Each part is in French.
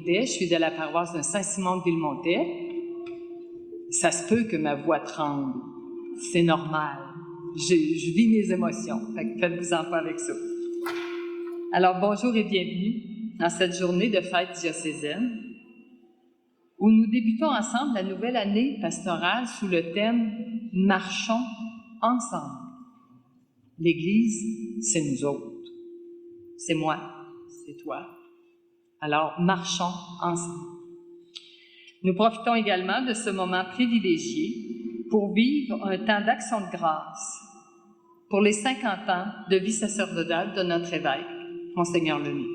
Gaudet, je suis de la paroisse de Saint-Simon de Villemontais. Ça se peut que ma voix tremble. C'est normal. Je vis mes émotions. Fait que faites-vous-en pas avec ça. Alors, bonjour et bienvenue dans cette journée de fête diocésaine où nous débutons ensemble la nouvelle année pastorale sous le thème « Marchons ensemble ». L'Église, c'est nous autres. C'est moi, c'est toi. Alors, marchons ensemble. Nous profitons également de ce moment privilégié pour vivre un temps d'action de grâce pour les 50 ans de vie sacerdotale de notre évêque, Monseigneur Lemay.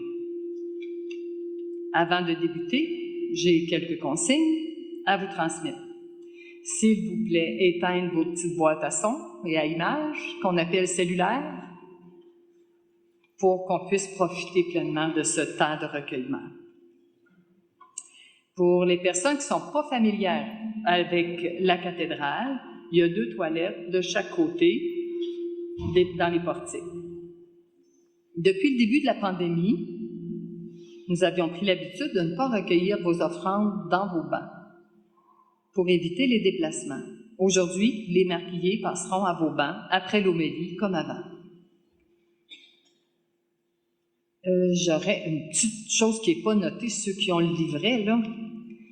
Avant de débuter, j'ai quelques consignes à vous transmettre. S'il vous plaît, éteindre vos petites boîtes à son et à images qu'on appelle cellulaires pour qu'on puisse profiter pleinement de ce temps de recueillement. Pour les personnes qui ne sont pas familières avec la cathédrale, il y a 2 toilettes de chaque côté dans les portiques. Depuis le début de la pandémie, nous avions pris l'habitude de ne pas recueillir vos offrandes dans vos bancs pour éviter les déplacements. Aujourd'hui, les marquillés passeront à vos bancs après l'homélie comme avant. J'aurais une petite chose qui n'est pas notée, ceux qui ont le livret, là.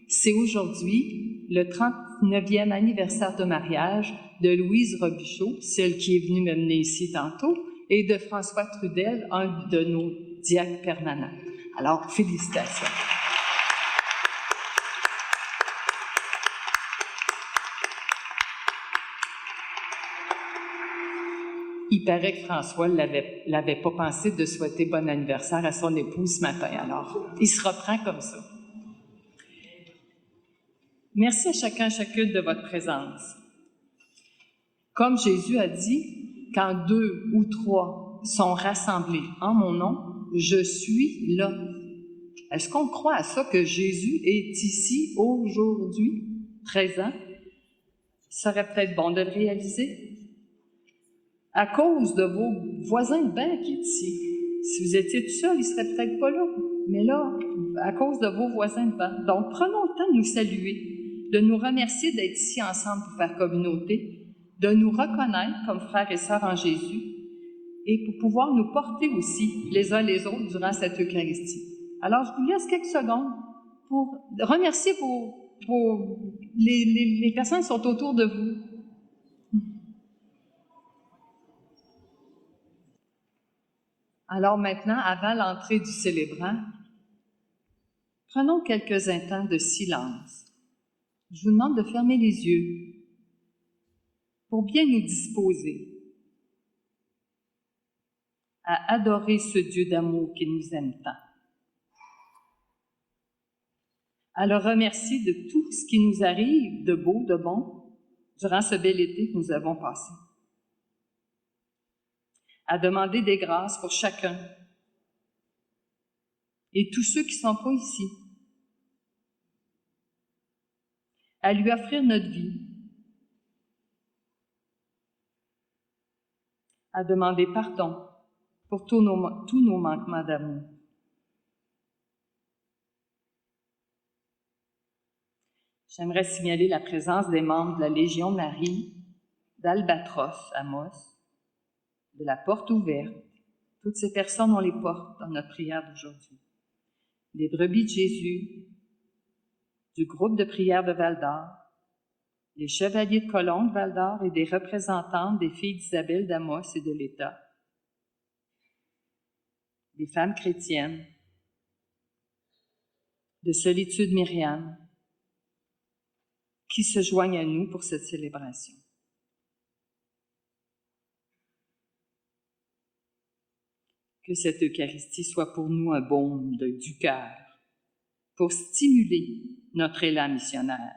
C'est aujourd'hui le 39e anniversaire de mariage de Louise Robichaud, celle qui est venue me mener ici tantôt, et de François Trudel, un de nos diacres permanents. Alors, félicitations. Il paraît que François l'avait pas pensé de souhaiter bon anniversaire à son épouse ce matin, alors il se reprend comme ça. Merci à chacune de votre présence. Comme Jésus a dit, quand 2 ou 3 sont rassemblés en mon nom, je suis là. Est-ce qu'on croit à ça, que Jésus est ici aujourd'hui, présent? Ça serait peut-être bon de le réaliser. À cause de vos voisins de banc qui est ici. Si vous étiez tout seul, ils ne seraient peut-être pas là. Mais là, à cause de vos voisins de banc. Donc, prenons le temps de nous saluer, de nous remercier d'être ici ensemble pour faire communauté, de nous reconnaître comme frères et sœurs en Jésus et pour pouvoir nous porter aussi les uns les autres durant cette Eucharistie. Alors, je vous laisse quelques secondes pour remercier les personnes qui sont autour de vous. Alors maintenant, avant l'entrée du célébrant, prenons quelques instants de silence. Je vous demande de fermer les yeux pour bien nous disposer à adorer ce Dieu d'amour qui nous aime tant, à le remercier de tout ce qui nous arrive de beau, de bon, durant ce bel été que nous avons passé, à demander des grâces pour chacun et tous ceux qui ne sont pas ici, à lui offrir notre vie, à demander pardon pour tous nos manquements d'amour. J'aimerais signaler la présence des membres de la Légion Marie, d'Albatros, Amos, de la Porte Ouverte. Toutes ces personnes, on les porte dans notre prière d'aujourd'hui. Des Brebis de Jésus, du groupe de prière de Val-d'Or, les Chevaliers de Colombe de Val-d'Or et des représentantes des filles d'Isabelle d'Amos et de l'État, des femmes chrétiennes, de Solitude Myriam, qui se joignent à nous pour cette célébration. Que cette Eucharistie soit pour nous un baume du cœur, pour stimuler notre élan missionnaire,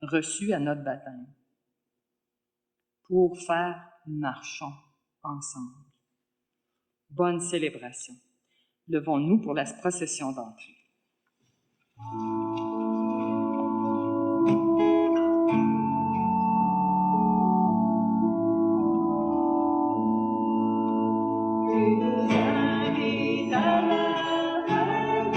reçu à notre baptême, pour faire marchons ensemble. Bonne célébration. Levons-nous pour la procession d'entrée. Tu nous invites à la fête,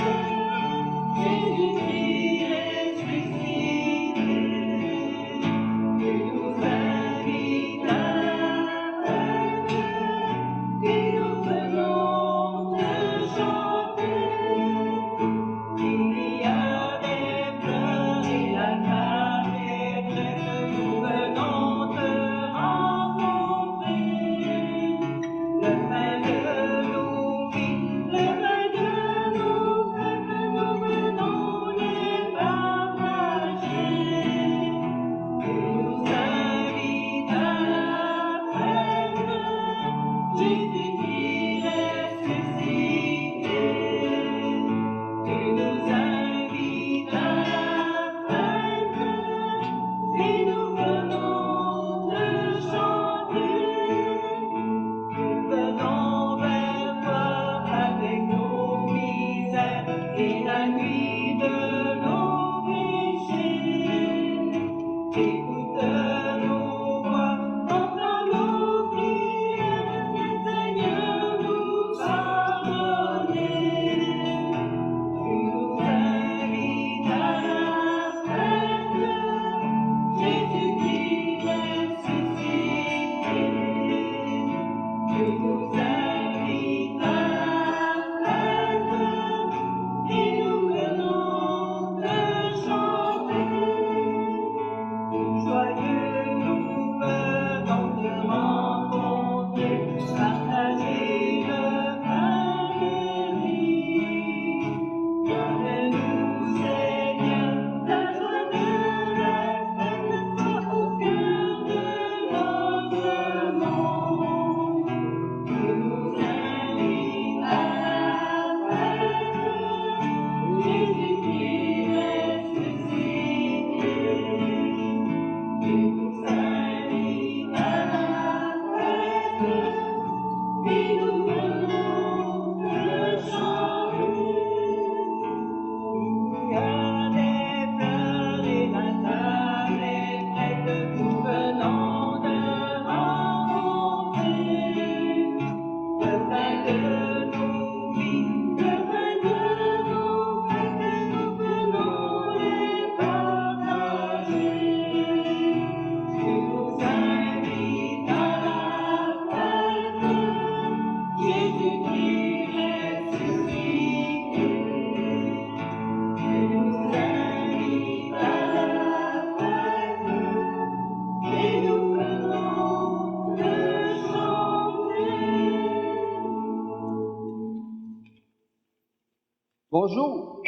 Bonjour.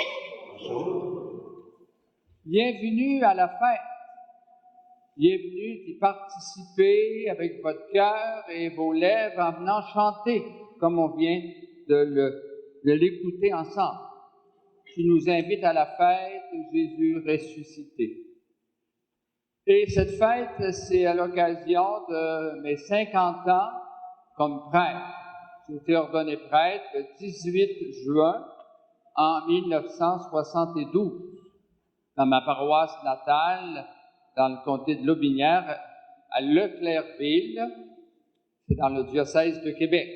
Bonjour. Bienvenue à la fête. Bienvenue d'y participer avec votre cœur et vos lèvres en venant chanter, comme on vient de l'écouter ensemble, qui nous invite à la fête Jésus ressuscité. Et cette fête, c'est à l'occasion de mes 50 ans comme prêtre. J'ai été ordonné prêtre le 18 juin en 1972 dans ma paroisse natale, dans le comté de Lotbinière, à Leclercville, c'est dans le diocèse de Québec.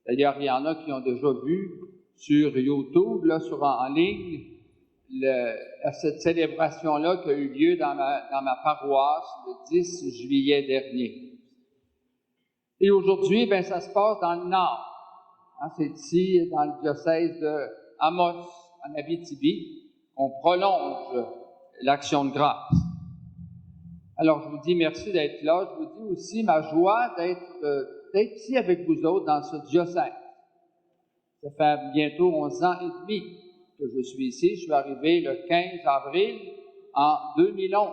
D'ailleurs, il y en a qui ont déjà vu sur YouTube, là, en ligne, cette célébration-là qui a eu lieu dans ma paroisse le 10 juillet dernier. Et aujourd'hui, ben, ça se passe dans le nord. C'est ici, dans le diocèse de Amos, en Abitibi, qu'on prolonge l'action de grâce. Alors, je vous dis merci d'être là. Je vous dis aussi ma joie d'être ici avec vous autres dans ce diocèse. Ça fait bientôt 11 ans et demi que je suis ici. Je suis arrivé le 15 avril en 2011.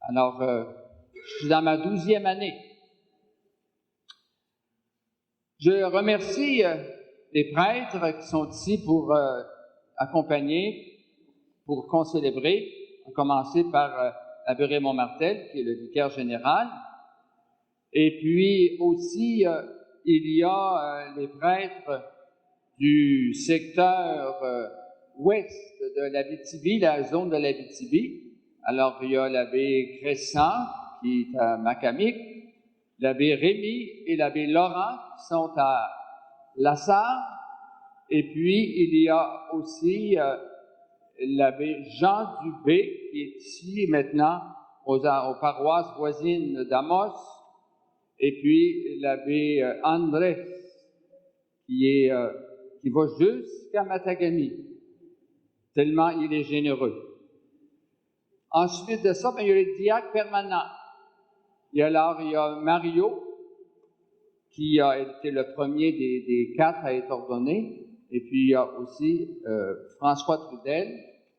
Alors, je suis dans ma 12e année. Je remercie les prêtres qui sont ici pour accompagner, pour concélébrer, à commencer par l'abbé Raymond Martel, qui est le vicaire général. Et puis aussi, il y a les prêtres du secteur ouest de l'Abitibi, la zone de l'Abitibi. Alors, il y a l'abbé Crescent, qui est à Macamic, l'abbé Rémy et l'abbé Laurent, qui sont à Lassar. Et puis, il y a aussi l'abbé Jean Dubé, qui est ici maintenant aux paroisses voisines d'Amos. Et puis, l'abbé André, qui va jusqu'à Matagami, tellement il est généreux. Ensuite de ça, il y a les diacres permanents. Il y a Mario, qui a été le premier des 4 à être ordonné. Et puis, il y a aussi François Trudel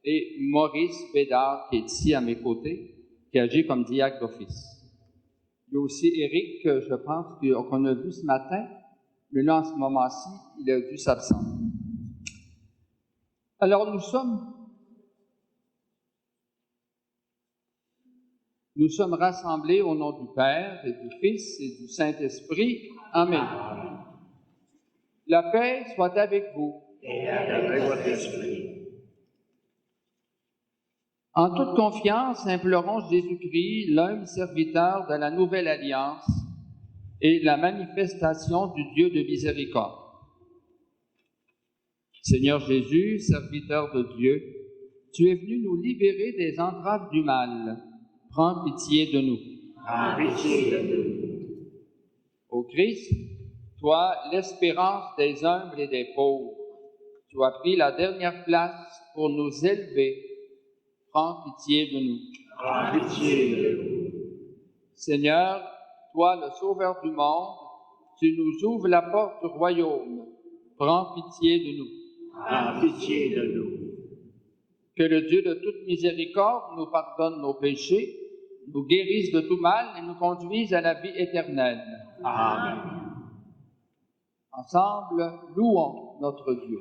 et Maurice Bédard, qui est ici à mes côtés, qui agit comme diacre d'office. Il y a aussi Éric, je pense, qu'on a vu ce matin, mais là, en ce moment-ci, il a dû s'absenter. Alors, nous sommes rassemblés au nom du Père et du Fils et du Saint-Esprit. Amen. La paix soit avec vous. Et avec votre esprit. En toute confiance, implorons Jésus-Christ, l'humble serviteur de la nouvelle alliance et la manifestation du Dieu de miséricorde. Seigneur Jésus, serviteur de Dieu, tu es venu nous libérer des entraves du mal. Prends pitié de nous. Prends pitié de nous. Ô Christ, toi, l'espérance des humbles et des pauvres, tu as pris la dernière place pour nous élever. Prends pitié de nous. Prends pitié de nous. Seigneur, toi, le Sauveur du monde, tu nous ouvres la porte du royaume. Prends pitié de nous. Prends pitié de nous. Que le Dieu de toute miséricorde nous pardonne nos péchés, nous guérisse de tout mal et nous conduise à la vie éternelle. Amen. Ensemble, louons notre Dieu.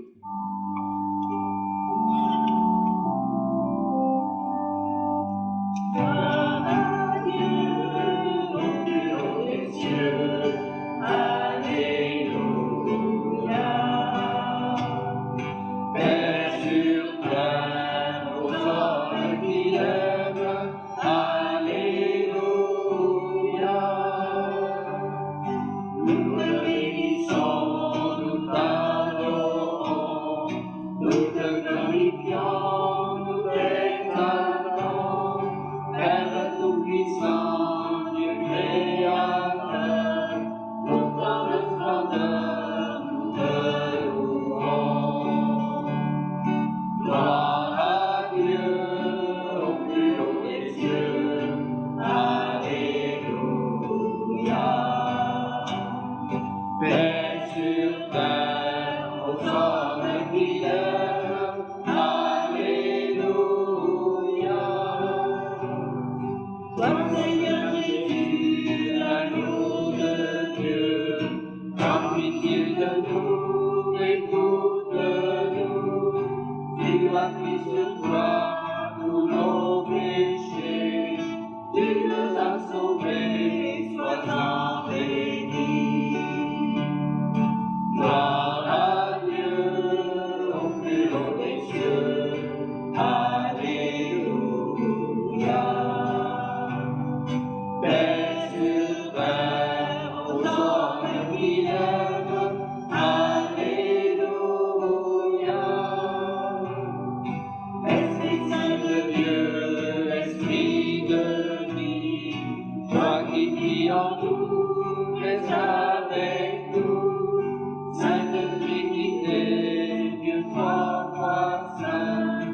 en nous, reste avec nous, Sainte Trinité, Dieu trois fois saint,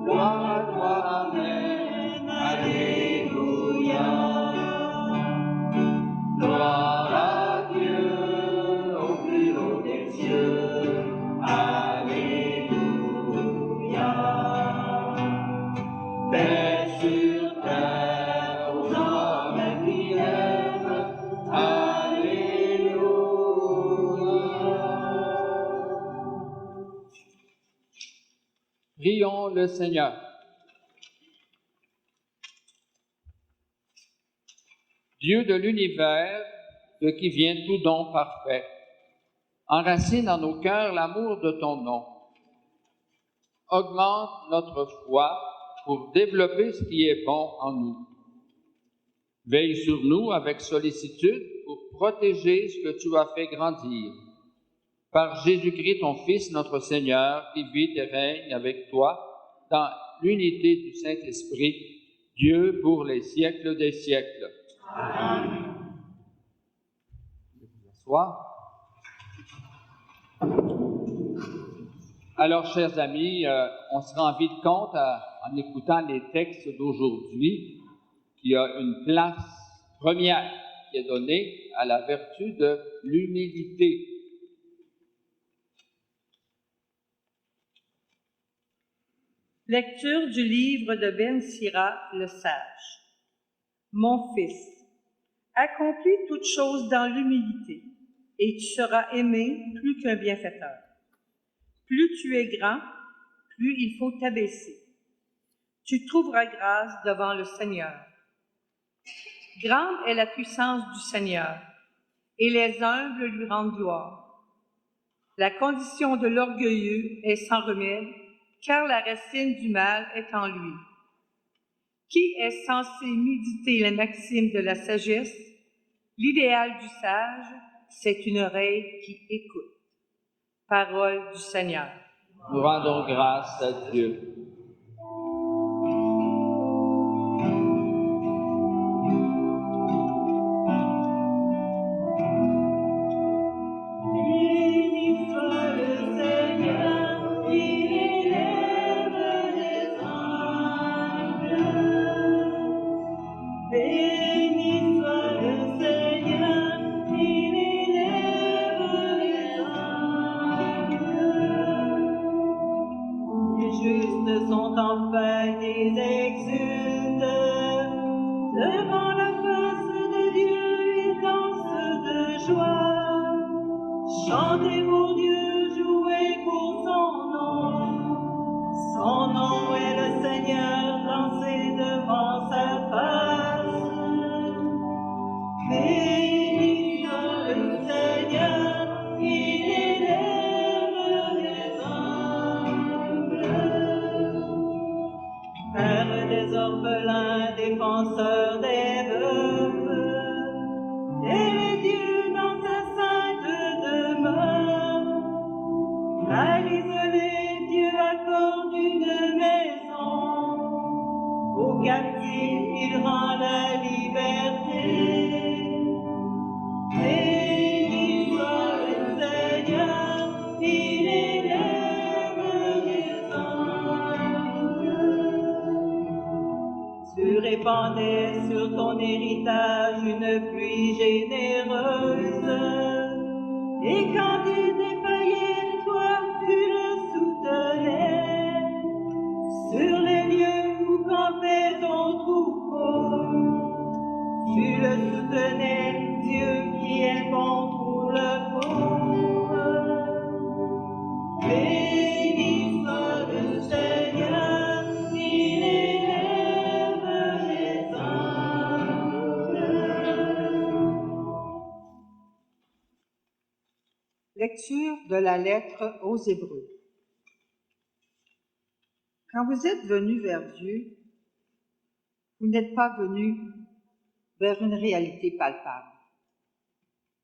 gloire à toi, Amen, Alléluia. Gloire à Dieu au plus haut des cieux, Alléluia. Paix sur terre aux hommes qui aiment, Alléluia. Prions le Seigneur. Dieu de l'univers, de qui vient tout don parfait, enracine en nos cœurs l'amour de ton nom. Augmente notre foi pour développer ce qui est bon en nous. Veille sur nous avec sollicitude pour protéger ce que tu as fait grandir. Par Jésus-Christ, ton Fils, notre Seigneur, qui vit et règne avec toi dans l'unité du Saint-Esprit, Dieu pour les siècles des siècles. Amen. Alors, chers amis, on se rend vite compte en écoutant les textes d'aujourd'hui qu'il y a une place première qui est donnée à la vertu de l'humilité. Lecture du livre de Ben Sira, le sage. Mon fils, accomplis toutes choses dans l'humilité, et tu seras aimé plus qu'un bienfaiteur. Plus tu es grand, plus il faut t'abaisser. Tu trouveras grâce devant le Seigneur. Grande est la puissance du Seigneur, et les humbles lui rendent gloire. La condition de l'orgueilleux est sans remède, car la racine du mal est en lui. Qui est censé méditer les maximes de la sagesse? L'idéal du sage, c'est une oreille qui écoute. Parole du Seigneur. Nous rendons grâce à Dieu. Chantez pour Dieu, jouez pour son nom. Son nom est le Seigneur, lancé devant sa face. Béni soit le Seigneur, il élève les humbles. Père des orphelins, défenseur des veuves, et les dieux dans sa sainte demeure. À l'isolé, Dieu accorde une maison. Aux captifs, il rend la liberté. Béni soit le Seigneur, il élève les humbles. Tu répandais sur ton héritage une pluie généreuse, et quand il défaillait, toi tu le soutenais. Sur les lieux où campait ton troupeau, tu le soutenais, Dieu qui est bon pour le pauvre. Béni soit le Seigneur, il élève les humbles. Lecture de la lettre aux Hébreux. Quand vous êtes venus vers Dieu, vous n'êtes pas venus vers une réalité palpable,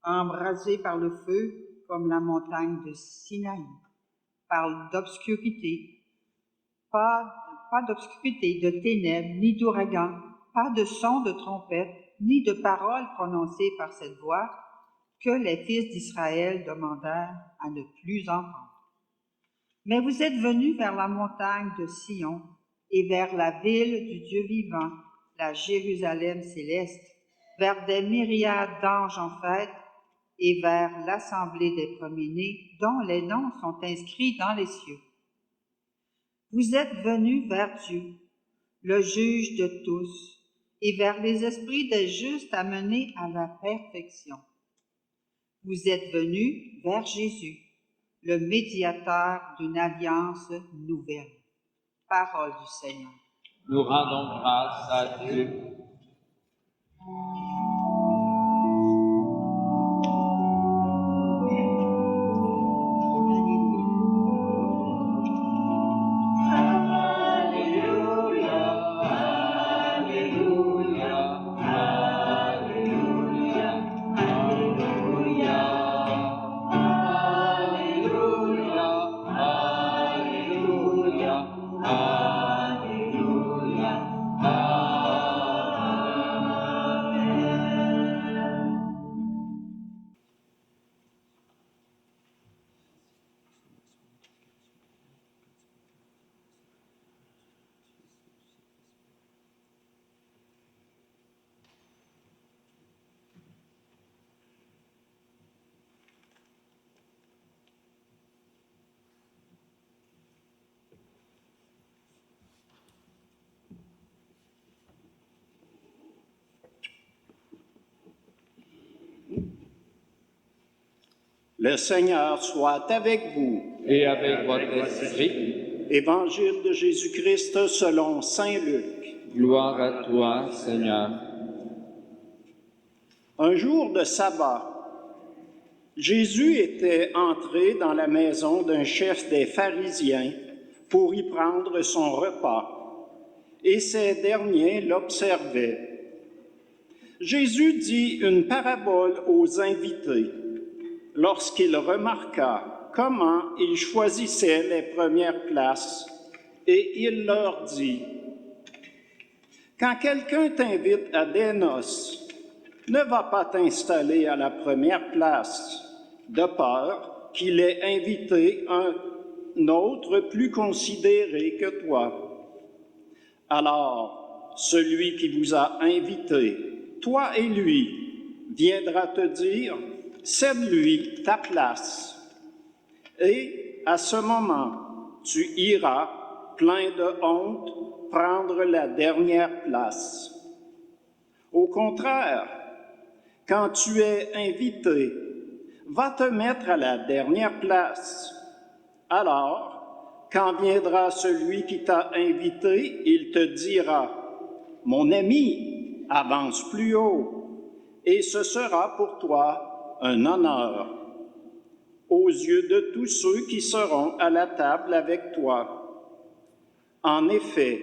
embrasés par le feu comme la montagne de Sinaï, par d'obscurité, pas d'obscurité, de ténèbres, ni d'ouragan, pas de son de trompette, ni de paroles prononcées par cette voix, que les fils d'Israël demandèrent à ne plus entendre. Mais vous êtes venus vers la montagne de Sion et vers la ville du Dieu vivant, la Jérusalem céleste, vers des myriades d'anges en fête et vers l'assemblée des premiers-nés dont les noms sont inscrits dans les cieux. Vous êtes venus vers Dieu, le juge de tous, et vers les esprits des justes amenés à la perfection. Vous êtes venus vers Jésus, le médiateur d'une alliance nouvelle. Parole du Seigneur. Nous rendons grâce à Dieu. Le Seigneur soit avec vous. Et avec votre esprit, Évangile de Jésus-Christ selon saint Luc. gloire à toi, Seigneur. Un jour de sabbat, Jésus était entré dans la maison d'un chef des pharisiens pour y prendre son repas, et ces derniers l'observaient. Jésus dit une parabole aux invités lorsqu'il remarqua comment ils choisissaient les premières places, et il leur dit: « Quand quelqu'un t'invite à des noces, ne va pas t'installer à la première place, de peur qu'il ait invité un autre plus considéré que toi. Alors, celui qui vous a invité, toi et lui, viendra te dire: cède-lui ta place. Et à ce moment, tu iras, plein de honte, prendre la dernière place. Au contraire, quand tu es invité, va te mettre à la dernière place. Alors, quand viendra celui qui t'a invité, il te dira: mon ami, avance plus haut, et ce sera pour toi un honneur aux yeux de tous ceux qui seront à la table avec toi. En effet,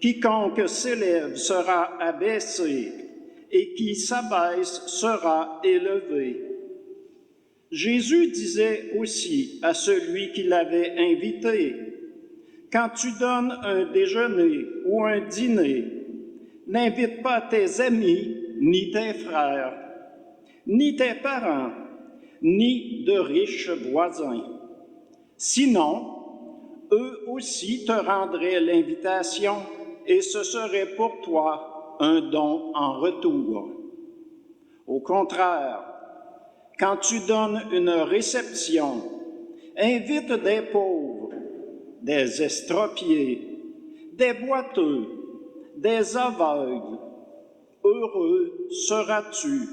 quiconque s'élève sera abaissé, et qui s'abaisse sera élevé. Jésus disait aussi à celui qui l'avait invité: quand tu donnes un déjeuner ou un dîner, n'invite pas tes amis, ni tes frères, ni tes parents, ni de riches voisins. Sinon, eux aussi te rendraient l'invitation, et ce serait pour toi un don en retour. Au contraire, quand tu donnes une réception, invite des pauvres, des estropiés, des boiteux, des aveugles. Heureux seras-tu,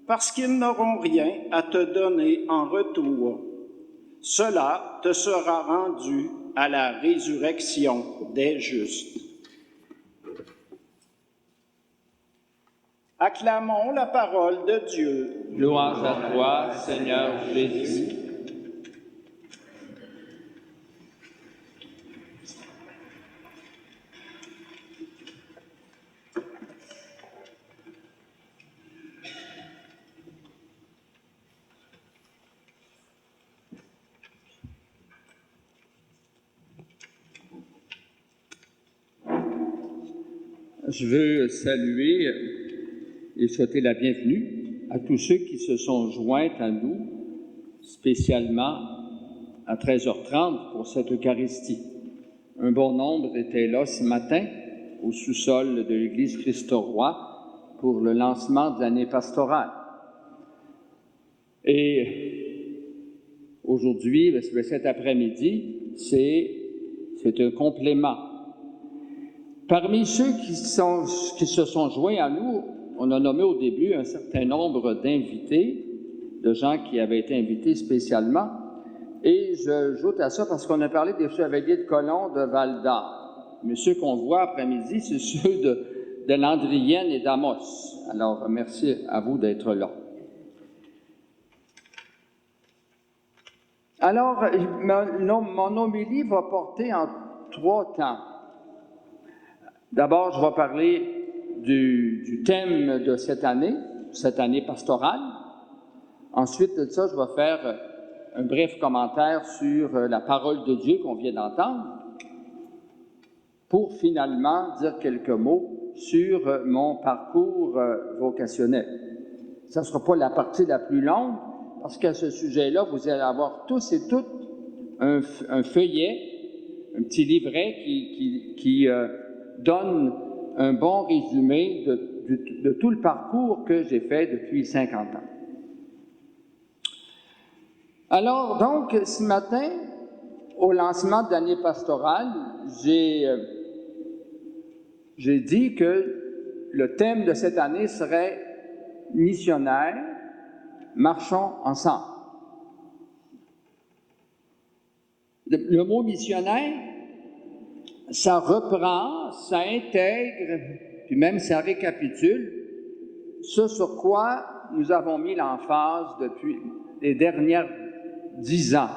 parce qu'ils n'auront rien à te donner en retour. Cela te sera rendu à la résurrection des justes. Acclamons la parole de Dieu. Louange à toi, Seigneur Jésus. Je veux saluer et souhaiter la bienvenue à tous ceux qui se sont joints à nous, spécialement à 13h30 pour cette Eucharistie. Un bon nombre était là ce matin au sous-sol de l'Église Christ-Roi pour le lancement de l'année pastorale. Et aujourd'hui, cet après-midi, c'est un complément. Parmi ceux qui se sont joints à nous, on a nommé au début un certain nombre d'invités, de gens qui avaient été invités spécialement, et j'ajoute à ça parce qu'on a parlé des chevaliers de colons de Val-d'Or. Mais ceux qu'on voit après-midi, c'est ceux de Landrienne et d'Amos. Alors, merci à vous d'être là. Alors, mon homélie va porter en 3 temps. D'abord, je vais parler du thème de cette année pastorale. Ensuite de ça, je vais faire un bref commentaire sur la parole de Dieu qu'on vient d'entendre, pour finalement dire quelques mots sur mon parcours vocationnel. Ça ne sera pas la partie la plus longue, parce qu'à ce sujet-là, vous allez avoir tous et toutes un feuillet, un petit livret qui donne un bon résumé de tout le parcours que j'ai fait depuis 50 ans. Alors, donc, ce matin, au lancement de l'année pastorale, j'ai dit que le thème de cette année serait « Missionnaires, marchons ensemble ». Le mot « missionnaire », ça reprend, ça intègre, puis même ça récapitule ce sur quoi nous avons mis l'emphase depuis les dernières 10 ans.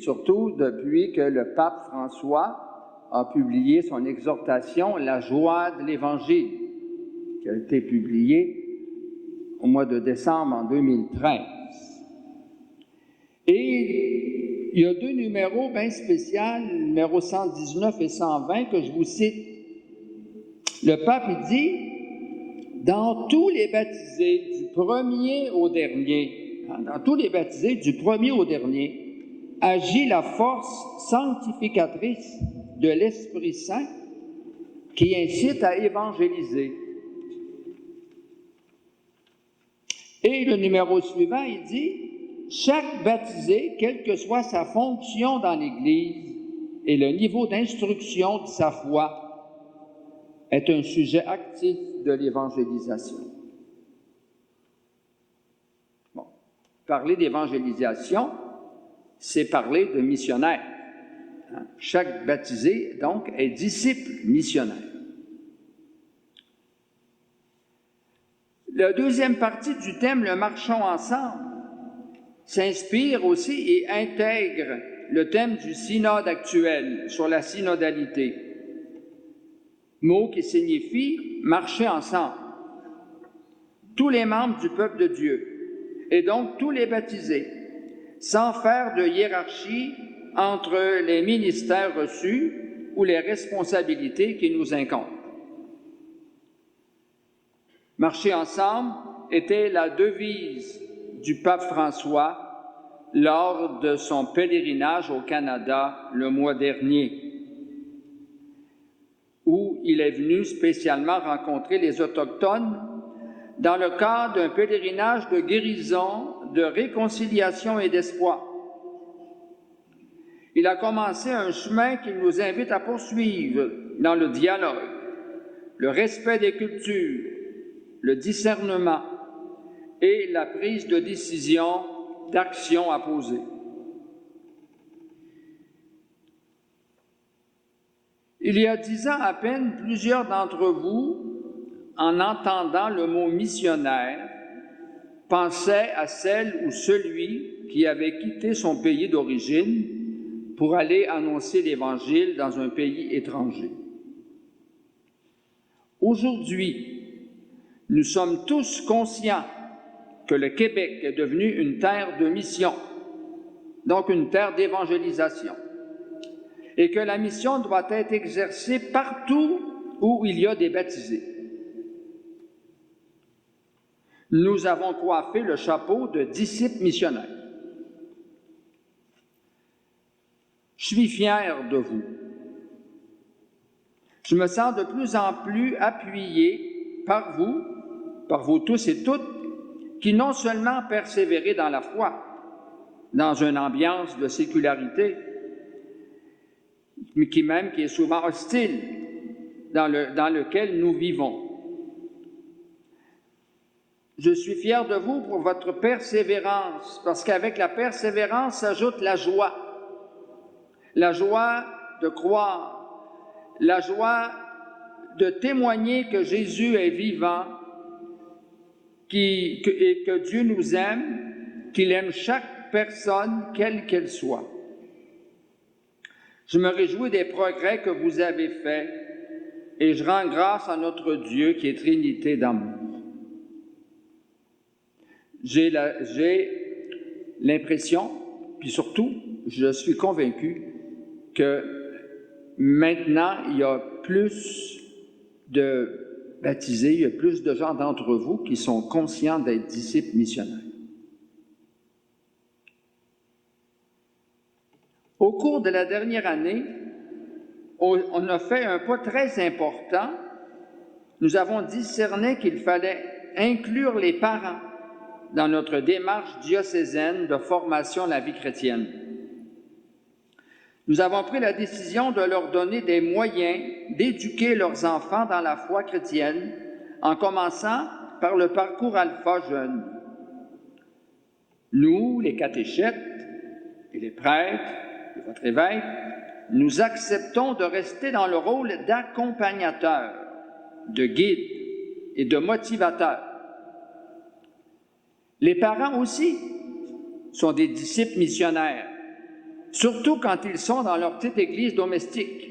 Surtout depuis que le pape François a publié son exhortation « La joie de l'Évangile », qui a été publiée au mois de décembre en 2013. Et il y a 2 numéros bien spéciaux, numéro 119 et 120, que je vous cite. Le pape il dit « Dans tous les baptisés, du premier au dernier, agit la force sanctificatrice de l'Esprit Saint qui incite à évangéliser. » Et le numéro suivant, il dit « Chaque baptisé, quelle que soit sa fonction dans l'Église et le niveau d'instruction de sa foi, est un sujet actif de l'évangélisation. » Bon, parler d'évangélisation, c'est parler de missionnaire. Chaque baptisé, donc, est disciple missionnaire. La deuxième partie du thème, le « Marchons ensemble », s'inspire aussi et intègre le thème du synode actuel sur la synodalité, mot qui signifie « marcher ensemble ». Tous les membres du peuple de Dieu, et donc tous les baptisés, sans faire de hiérarchie entre les ministères reçus ou les responsabilités qui nous incombent. Marcher ensemble était la devise du pape François lors de son pèlerinage au Canada le mois dernier, où il est venu spécialement rencontrer les Autochtones dans le cadre d'un pèlerinage de guérison, de réconciliation et d'espoir. Il a commencé un chemin qui nous invite à poursuivre dans le dialogue, le respect des cultures, le discernement et la prise de décision, d'action à poser. Il y a 10 ans à peine, plusieurs d'entre vous, en entendant le mot missionnaire, pensaient à celle ou celui qui avait quitté son pays d'origine pour aller annoncer l'Évangile dans un pays étranger. Aujourd'hui, nous sommes tous conscients que le Québec est devenu une terre de mission, donc une terre d'évangélisation, et que la mission doit être exercée partout où il y a des baptisés. nous avons coiffé le chapeau de disciples missionnaires. Je suis fier de vous. Je me sens de plus en plus appuyé par vous tous et toutes, qui non seulement persévérez dans la foi, dans une ambiance de sécularité, mais qui est souvent hostile, dans lequel nous vivons. Je suis fier de vous pour votre persévérance, parce qu'avec la persévérance s'ajoute la joie de croire, la joie de témoigner que Jésus est vivant, et que Dieu nous aime, qu'il aime chaque personne, quelle qu'elle soit. Je me réjouis des progrès que vous avez faits et je rends grâce à notre Dieu qui est Trinité d'amour. J'ai l'impression, puis surtout, je suis convaincu que maintenant, il y a plus de baptisés, il y a plus de gens d'entre vous qui sont conscients d'être disciples missionnaires. Au cours de la dernière année, on a fait un pas très important. Nous avons discerné qu'il fallait inclure les parents dans notre démarche diocésaine de formation à la vie chrétienne. Nous avons pris la décision de leur donner des moyens d'éduquer leurs enfants dans la foi chrétienne, en commençant par le parcours Alpha Jeune. Nous, les catéchètes et les prêtres de votre évêque, nous acceptons de rester dans le rôle d'accompagnateur, de guide et de motivateur. Les parents aussi sont des disciples missionnaires, surtout quand ils sont dans leur petite église domestique.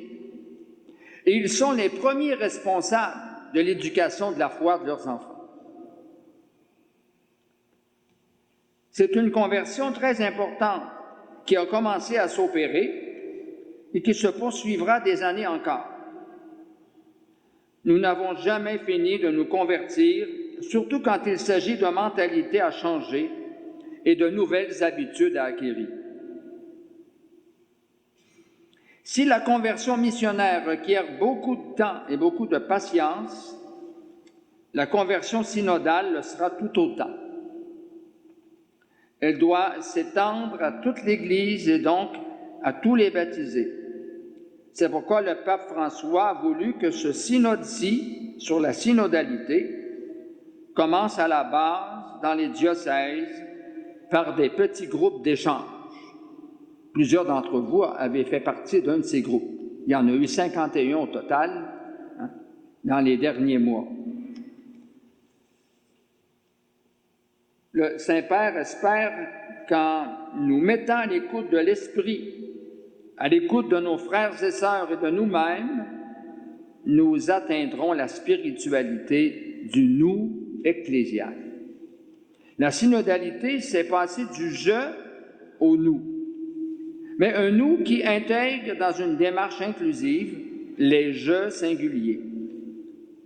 Et ils sont les premiers responsables de l'éducation de la foi de leurs enfants. C'est une conversion très importante qui a commencé à s'opérer et qui se poursuivra des années encore. Nous n'avons jamais fini de nous convertir, surtout quand il s'agit de mentalités à changer et de nouvelles habitudes à acquérir. Si la conversion missionnaire requiert beaucoup de temps et beaucoup de patience, la conversion synodale le sera tout autant. Elle doit s'étendre à toute l'Église et donc à tous les baptisés. C'est pourquoi le pape François a voulu que ce synode-ci, sur la synodalité, commence à la base dans les diocèses par des petits groupes d'échange. Plusieurs d'entre vous avaient fait partie d'un de ces groupes. Il y en a eu 51 au total dans les derniers mois. Le Saint-Père espère qu'en nous mettant à l'écoute de l'Esprit, à l'écoute de nos frères et sœurs et de nous-mêmes, nous atteindrons la spiritualité du nous ecclésial. La synodalité, c'est passer du « je » au « nous ». Mais un « nous » qui intègre dans une démarche inclusive les « je » singuliers.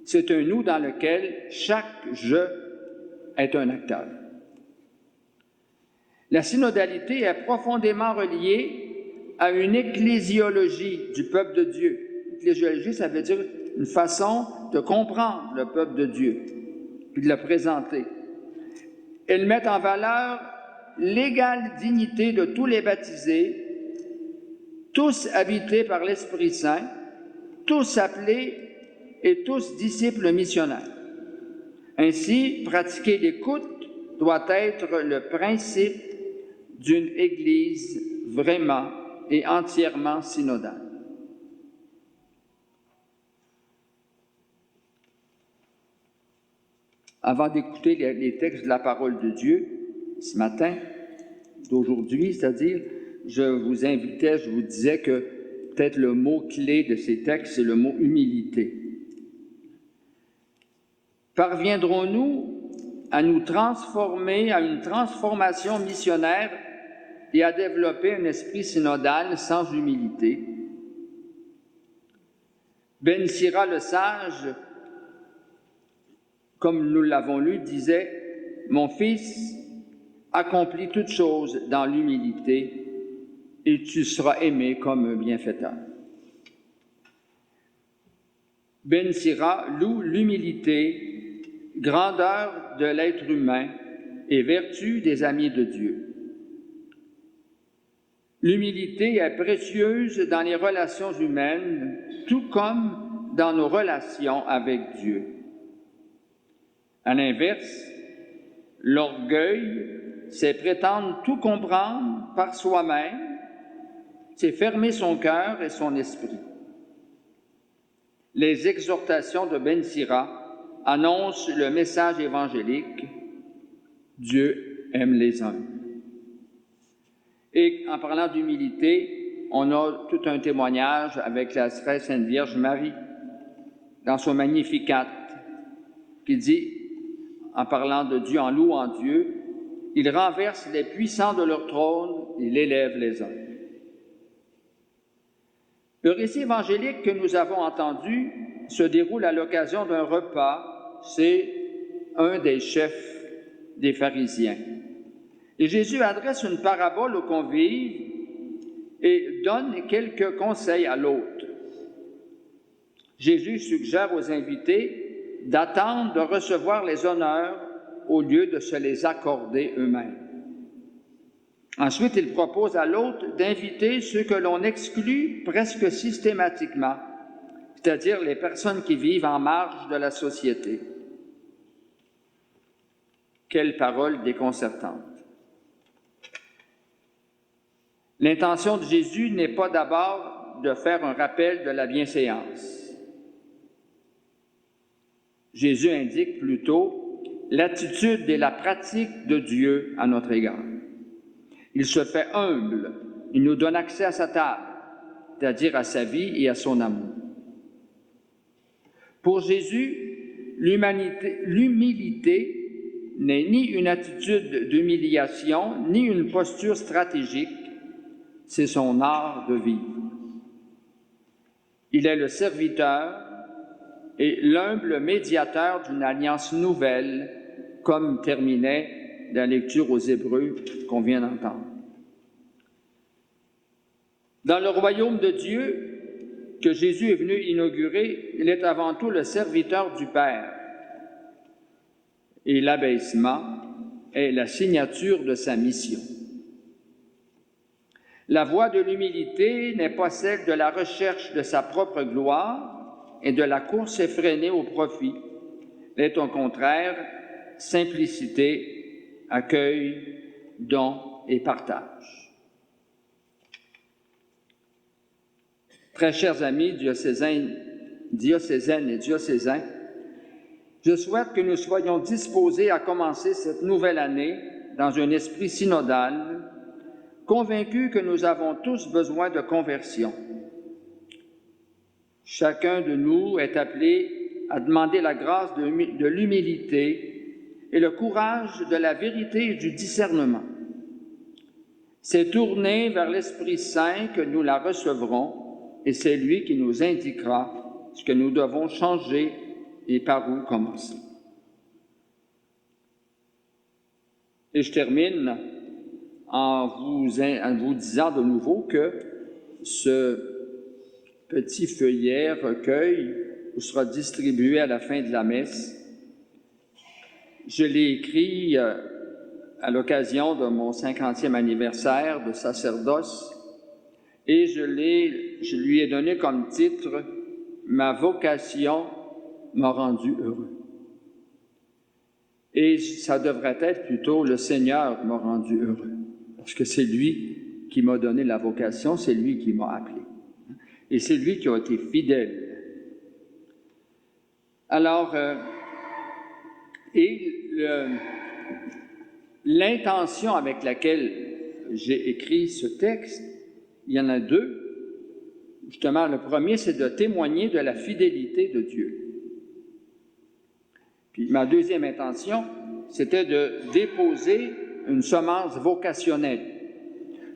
C'est un « nous » dans lequel chaque « je » est un acteur. La synodalité est profondément reliée à une ecclésiologie du peuple de Dieu. Ecclésiologie, ça veut dire une façon de comprendre le peuple de Dieu, puis de le présenter. Elle met en valeur l'égale dignité de tous les baptisés, tous habités par l'Esprit Saint, tous appelés et tous disciples missionnaires. Ainsi, pratiquer l'écoute doit être le principe d'une Église vraiment et entièrement synodale. Avant d'écouter les textes de la parole de Dieu, ce matin, d'aujourd'hui, c'est-à-dire, je vous disais que peut-être le mot-clé de ces textes, c'est le mot « humilité ». Parviendrons-nous à nous transformer, à une transformation missionnaire et à développer un esprit synodal sans humilité? Ben Sira le sage, comme nous l'avons lu, disait mon fils, accomplis toutes choses dans l'humilité, et tu seras aimé comme un bienfaiteur. Ben Sira loue l'humilité, grandeur de l'être humain et vertu des amis de Dieu. L'humilité est précieuse dans les relations humaines, tout comme dans nos relations avec Dieu. À l'inverse, l'orgueil, c'est prétendre tout comprendre par soi-même, c'est fermer son cœur et son esprit. Les exhortations de Ben Sira annoncent le message évangélique « Dieu aime les humbles ». Et en parlant d'humilité, on a tout un témoignage avec la très Sainte Vierge Marie dans son Magnificat qui dit, en parlant de Dieu, en louant Dieu, « Il renverse les puissants de leur trône, il élève les hommes ». Le récit évangélique que nous avons entendu se déroule à l'occasion d'un repas. C'est un des chefs des pharisiens. Et Jésus adresse une parabole aux convives et donne quelques conseils à l'hôte. Jésus suggère aux invités d'attendre de recevoir les honneurs au lieu de se les accorder eux-mêmes. Ensuite, il propose à l'hôte d'inviter ceux que l'on exclut presque systématiquement, c'est-à-dire les personnes qui vivent en marge de la société. Quelle parole déconcertante! L'intention de Jésus n'est pas d'abord de faire un rappel de la bienséance. Jésus indique plutôt l'attitude et la pratique de Dieu à notre égard. Il se fait humble, il nous donne accès à sa table, c'est-à-dire à sa vie et à son amour. Pour Jésus, l'humilité n'est ni une attitude d'humiliation, ni une posture stratégique, c'est son art de vivre. Il est le serviteur et l'humble médiateur d'une alliance nouvelle, comme terminait la lecture aux Hébreux qu'on vient d'entendre. Dans le royaume de Dieu que Jésus est venu inaugurer, il est avant tout le serviteur du Père. Et l'abaissement est la signature de sa mission. La voie de l'humilité n'est pas celle de la recherche de sa propre gloire et de la course effrénée au profit. Elle est au contraire simplicité, accueil, don et partage. Très chers amis diocésaines et diocésains, je souhaite que nous soyons disposés à commencer cette nouvelle année dans un esprit synodal, convaincus que nous avons tous besoin de conversion. Chacun de nous est appelé à demander la grâce de l'humilité et le courage de la vérité et du discernement. C'est tourné vers l'Esprit Saint que nous la recevrons et c'est lui qui nous indiquera ce que nous devons changer et par où commencer. Et je termine en vous disant de nouveau que ce petit feuillet recueil vous sera distribué à la fin de la messe. Je l'ai écrit à l'occasion de mon 50e anniversaire de sacerdoce et je lui ai donné comme titre « Ma vocation m'a rendu heureux ». Et ça devrait être plutôt « Le Seigneur m'a rendu heureux », parce que c'est lui qui m'a donné la vocation, c'est lui qui m'a appelé. Et c'est lui qui a été fidèle. Alors, l'intention avec laquelle j'ai écrit ce texte, il y en a deux. Justement, le premier, c'est de témoigner de la fidélité de Dieu. Puis ma deuxième intention, c'était de déposer une semence vocationnelle.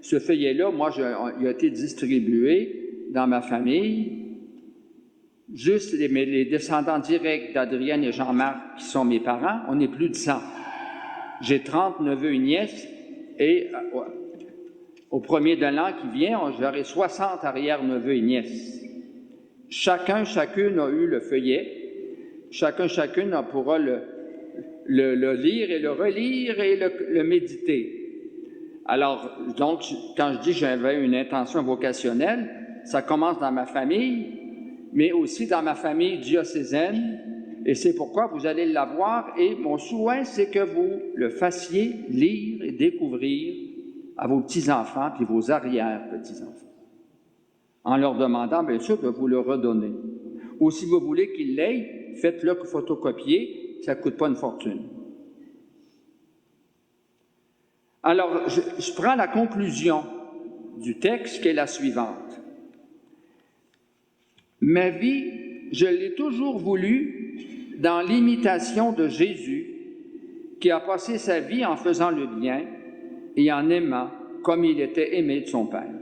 Ce feuillet-là, moi, il a été distribué dans ma famille. Juste les descendants directs d'Adrienne et Jean-Marc, qui sont mes parents, on est plus de 100. J'ai 30 neveux et nièces et au premier de l'an qui vient, j'aurai 60 arrière-neveux et nièces. Chacune a eu le feuillet. Chacune pourra le lire et le relire et le méditer. Alors, donc, quand je dis que j'avais une intention vocationnelle, ça commence dans ma famille, mais aussi dans ma famille diocésaine, et c'est pourquoi vous allez l'avoir, et mon souhait, c'est que vous le fassiez lire et découvrir à vos petits-enfants puis vos arrière-petits-enfants, en leur demandant, bien sûr, de vous le redonner. Ou si vous voulez qu'ils l'aient, faites-le photocopier, ça ne coûte pas une fortune. Alors, je prends la conclusion du texte qui est la suivante. Ma vie, je l'ai toujours voulu dans l'imitation de Jésus, qui a passé sa vie en faisant le bien et en aimant comme il était aimé de son Père.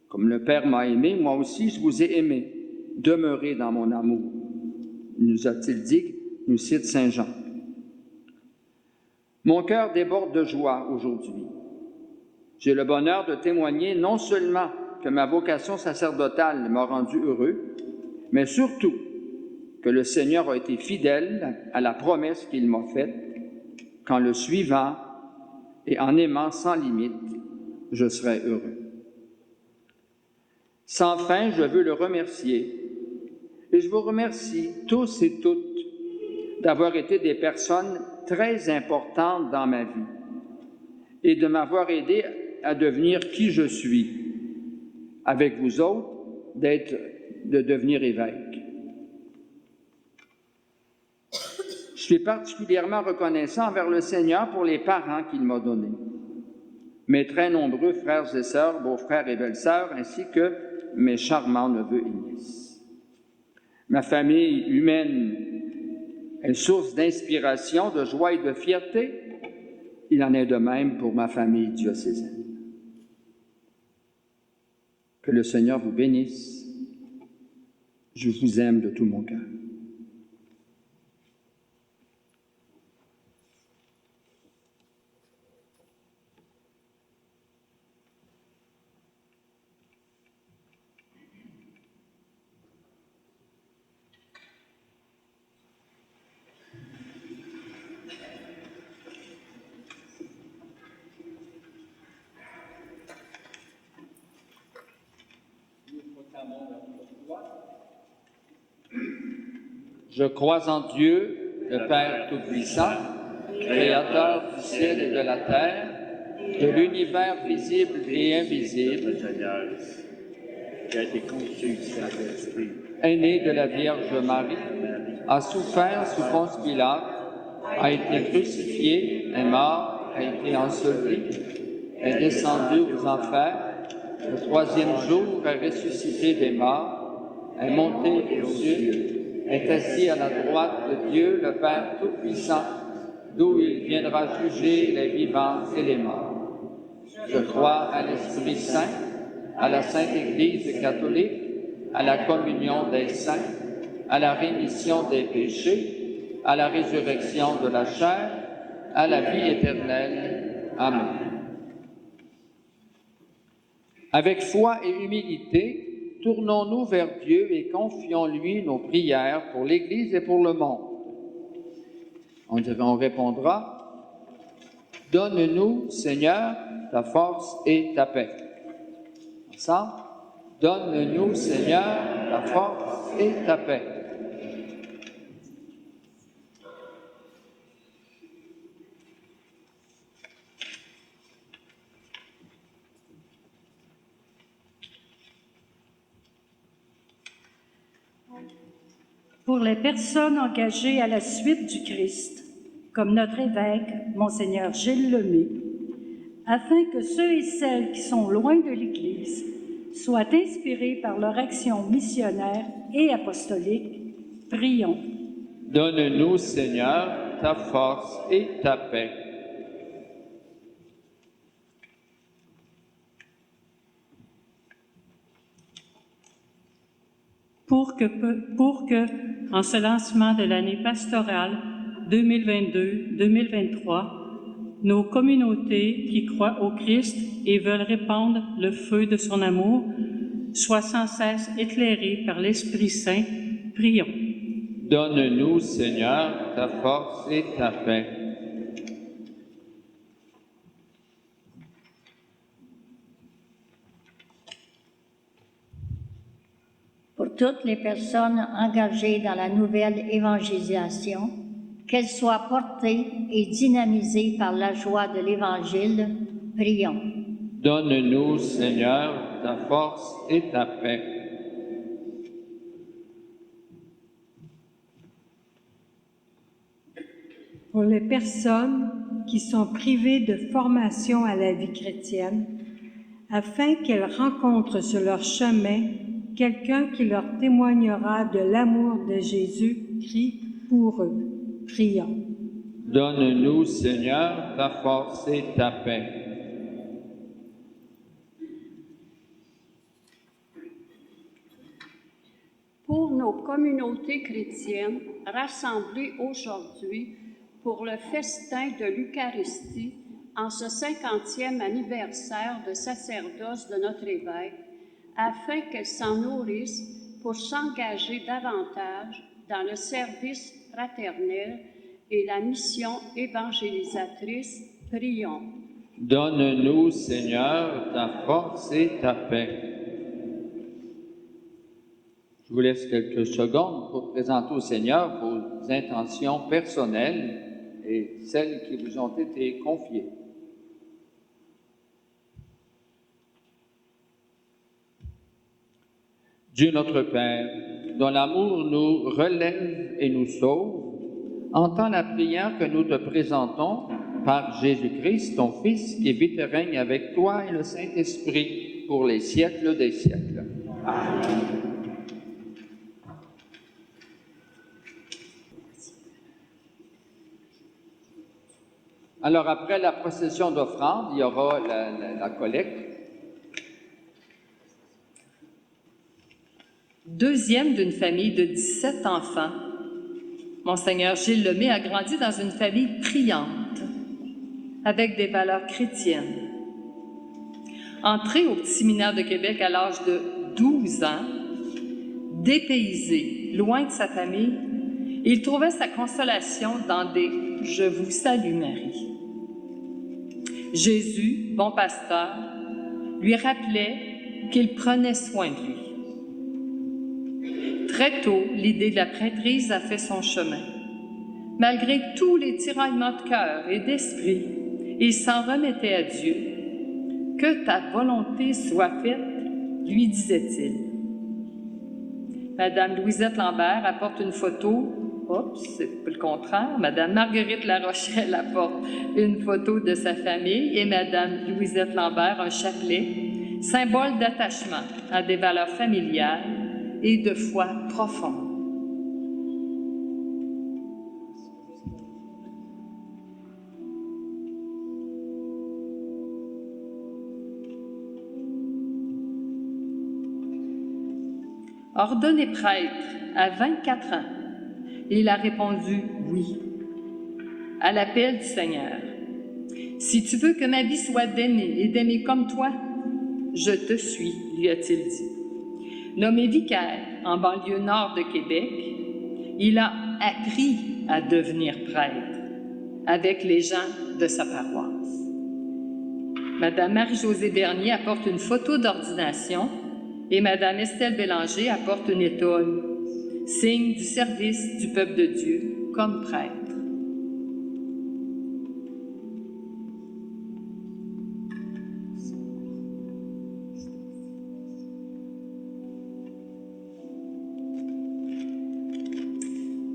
Comme le Père m'a aimé, moi aussi je vous ai aimé. Demeurez dans mon amour, nous a-t-il dit, nous cite Saint Jean. Mon cœur déborde de joie aujourd'hui. J'ai le bonheur de témoigner non seulement que ma vocation sacerdotale m'a rendu heureux, mais surtout que le Seigneur a été fidèle à la promesse qu'il m'a faite, qu'en le suivant et en aimant sans limite, je serai heureux. Sans fin, je veux le remercier, et je vous remercie tous et toutes d'avoir été des personnes très importantes dans ma vie et de m'avoir aidé à devenir qui je suis, avec vous autres, de devenir évêque. Je suis particulièrement reconnaissant envers le Seigneur pour les parents qu'il m'a donnés, mes très nombreux frères et sœurs, beaux-frères et belles-sœurs, ainsi que mes charmants neveux et nièces. Ma famille humaine est source d'inspiration, de joie et de fierté. Il en est de même pour ma famille diocésaine. Que le Seigneur vous bénisse. Je vous aime de tout mon cœur. Je crois en Dieu, le Père Tout-Puissant, Créateur du ciel et de la terre, de l'univers visible et invisible, qui a été conçu du Saint-Esprit, est né de la Vierge Marie, a souffert sous Ponce Pilate, a été crucifié, est mort, a été enseveli, est descendu aux enfers, le troisième jour est ressuscité des morts, est monté aux cieux, est assis à la droite de Dieu, le Père Tout-Puissant, d'où il viendra juger les vivants et les morts. Je crois à l'Esprit Saint, à la Sainte Église catholique, à la communion des saints, à la rémission des péchés, à la résurrection de la chair, à la vie éternelle. Amen. Avec foi et humilité, tournons-nous vers Dieu et confions-lui nos prières pour l'Église et pour le monde. On répondra, « Donne-nous, Seigneur, ta force et ta paix. » Ensemble, « Donne-nous, Seigneur, ta force et ta paix. » Pour les personnes engagées à la suite du Christ, comme notre évêque, Monseigneur Gilles Lemay, afin que ceux et celles qui sont loin de l'Église soient inspirés par leur action missionnaire et apostolique, prions. Donne-nous, Seigneur, ta force et ta paix. Pour que, en ce lancement de l'année pastorale, 2022-2023, nos communautés qui croient au Christ et veulent répandre le feu de son amour soient sans cesse éclairées par l'Esprit Saint. Prions. Donne-nous, Seigneur, ta force et ta paix. Pour toutes les personnes engagées dans la nouvelle évangélisation, qu'elles soient portées et dynamisées par la joie de l'Évangile, prions. Donne-nous, Seigneur, ta force et ta paix. Pour les personnes qui sont privées de formation à la vie chrétienne, afin qu'elles rencontrent sur leur chemin quelqu'un qui leur témoignera de l'amour de Jésus-Christ pour eux. Prions. Donne-nous, Seigneur, ta force et ta paix. Pour nos communautés chrétiennes rassemblées aujourd'hui pour le festin de l'Eucharistie en ce 50e anniversaire de sacerdoce de notre évêque, afin qu'elles s'en nourrissent pour s'engager davantage dans le service fraternel et la mission évangélisatrice, prions. Donne-nous, Seigneur, ta force et ta paix. Je vous laisse quelques secondes pour présenter au Seigneur vos intentions personnelles et celles qui vous ont été confiées. Dieu notre Père, dont l'amour nous relève et nous sauve, entends la prière que nous te présentons par Jésus-Christ, ton Fils, qui vit et règne avec toi et le Saint-Esprit pour les siècles des siècles. Amen. Alors, après la procession d'offrande, il y aura la collecte. Deuxième d'une famille de 17 enfants, Monseigneur Gilles Lemay a grandi dans une famille priante, avec des valeurs chrétiennes. Entré au petit séminaire de Québec à l'âge de 12 ans, dépaysé, loin de sa famille, il trouvait sa consolation dans des « Je vous salue Marie ». Jésus, bon pasteur, lui rappelait qu'il prenait soin de lui. Très tôt, l'idée de la prêtrise a fait son chemin. Malgré tous les tiraillements de cœur et d'esprit, il s'en remettait à Dieu. « Que ta volonté soit faite », lui disait-il. Madame Louisette Lambert apporte une photo. Oups, c'est le contraire. Madame Marguerite Larochelle apporte une photo de sa famille et Madame Louisette Lambert un chapelet, symbole d'attachement à des valeurs familiales et de foi profonde. Ordonné prêtre à 24 ans, il a répondu « oui » à l'appel du Seigneur. « Si tu veux que ma vie soit d'aimer et d'aimer comme toi, je te suis », lui a-t-il dit. Nommé vicaire en banlieue nord de Québec, il a appris à devenir prêtre avec les gens de sa paroisse. Madame Marie-Josée Bernier apporte une photo d'ordination et Madame Estelle Bélanger apporte une étole, signe du service du peuple de Dieu comme prêtre.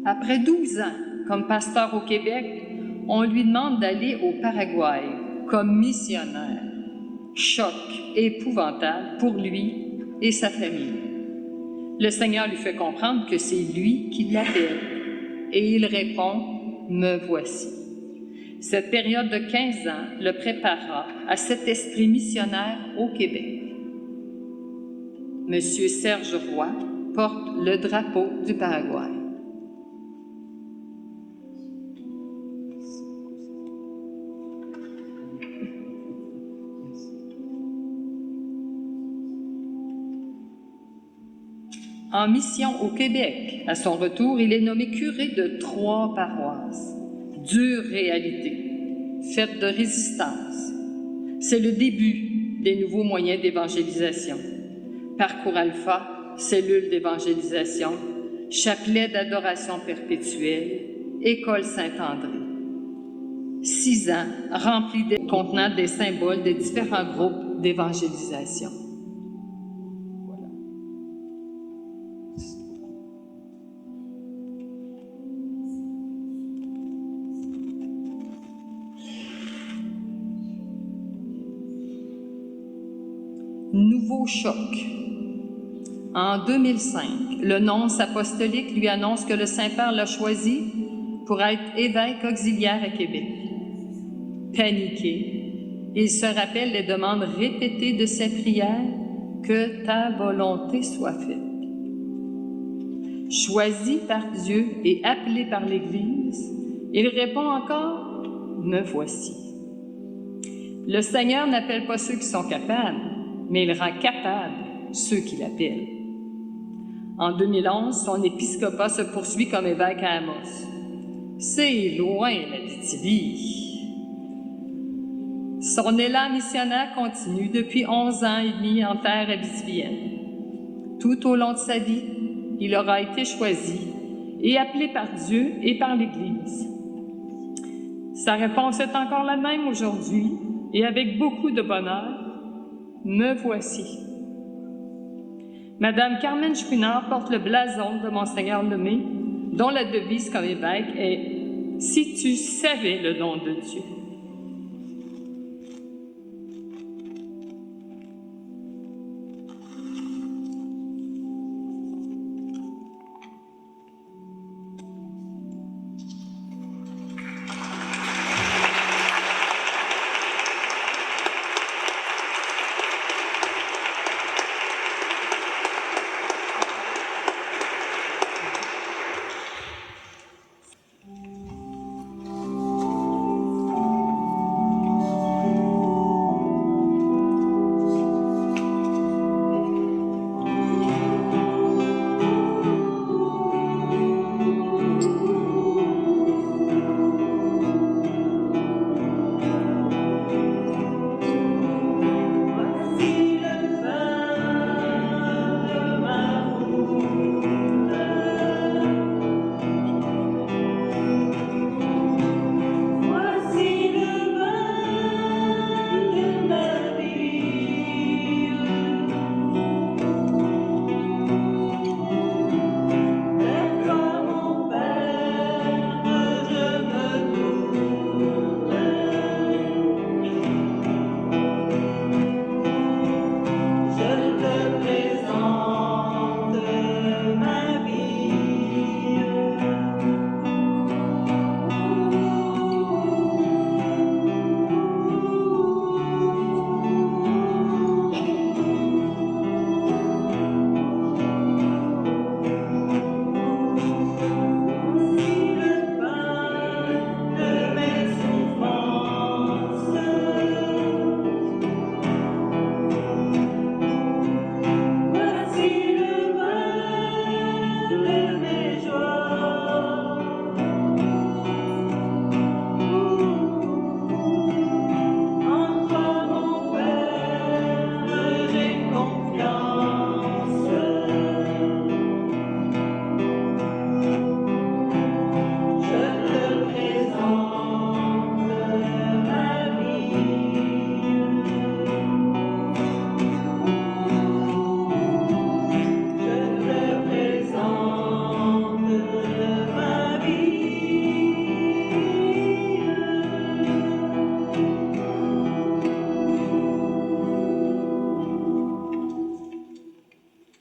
Après 12 ans comme pasteur au Québec, on lui demande d'aller au Paraguay comme missionnaire. Choc épouvantable pour lui et sa famille. Le Seigneur lui fait comprendre que c'est lui qui l'appelle et il répond « Me voici ». Cette période de 15 ans le prépara à cet esprit missionnaire au Québec. Monsieur Serge Roy porte le drapeau du Paraguay. en mission au Québec. À son retour, il est nommé curé de 3 paroisses. Dure réalité, faite de résistance. C'est le début des nouveaux moyens d'évangélisation. Parcours Alpha, cellule d'évangélisation, chapelet d'adoration perpétuelle, école Saint-André. 6 ans remplis contenant des symboles des différents groupes d'évangélisation. Voilà. Nouveau choc. En 2005, le nonce apostolique lui annonce que le Saint-Père l'a choisi pour être évêque auxiliaire à Québec. Paniqué, il se rappelle les demandes répétées de ses prières « Que ta volonté soit faite ». Choisi par Dieu et appelé par l'Église, il répond encore « Me voici ». Le Seigneur n'appelle pas ceux qui sont capables, mais il rend capables ceux qui l'appellent. En 2011, son épiscopat se poursuit comme évêque à Amos. C'est loin, l'Abitibi. Son élan missionnaire continue depuis 11 ans et demi en terre abitibienne. Tout au long de sa vie, il aura été choisi et appelé par Dieu et par l'Église. Sa réponse est encore la même aujourd'hui et avec beaucoup de bonheur. Me voici. Madame Carmen Chouinard porte le blason de Monseigneur Lemay, dont la devise comme évêque est « Si tu savais le don de Dieu ».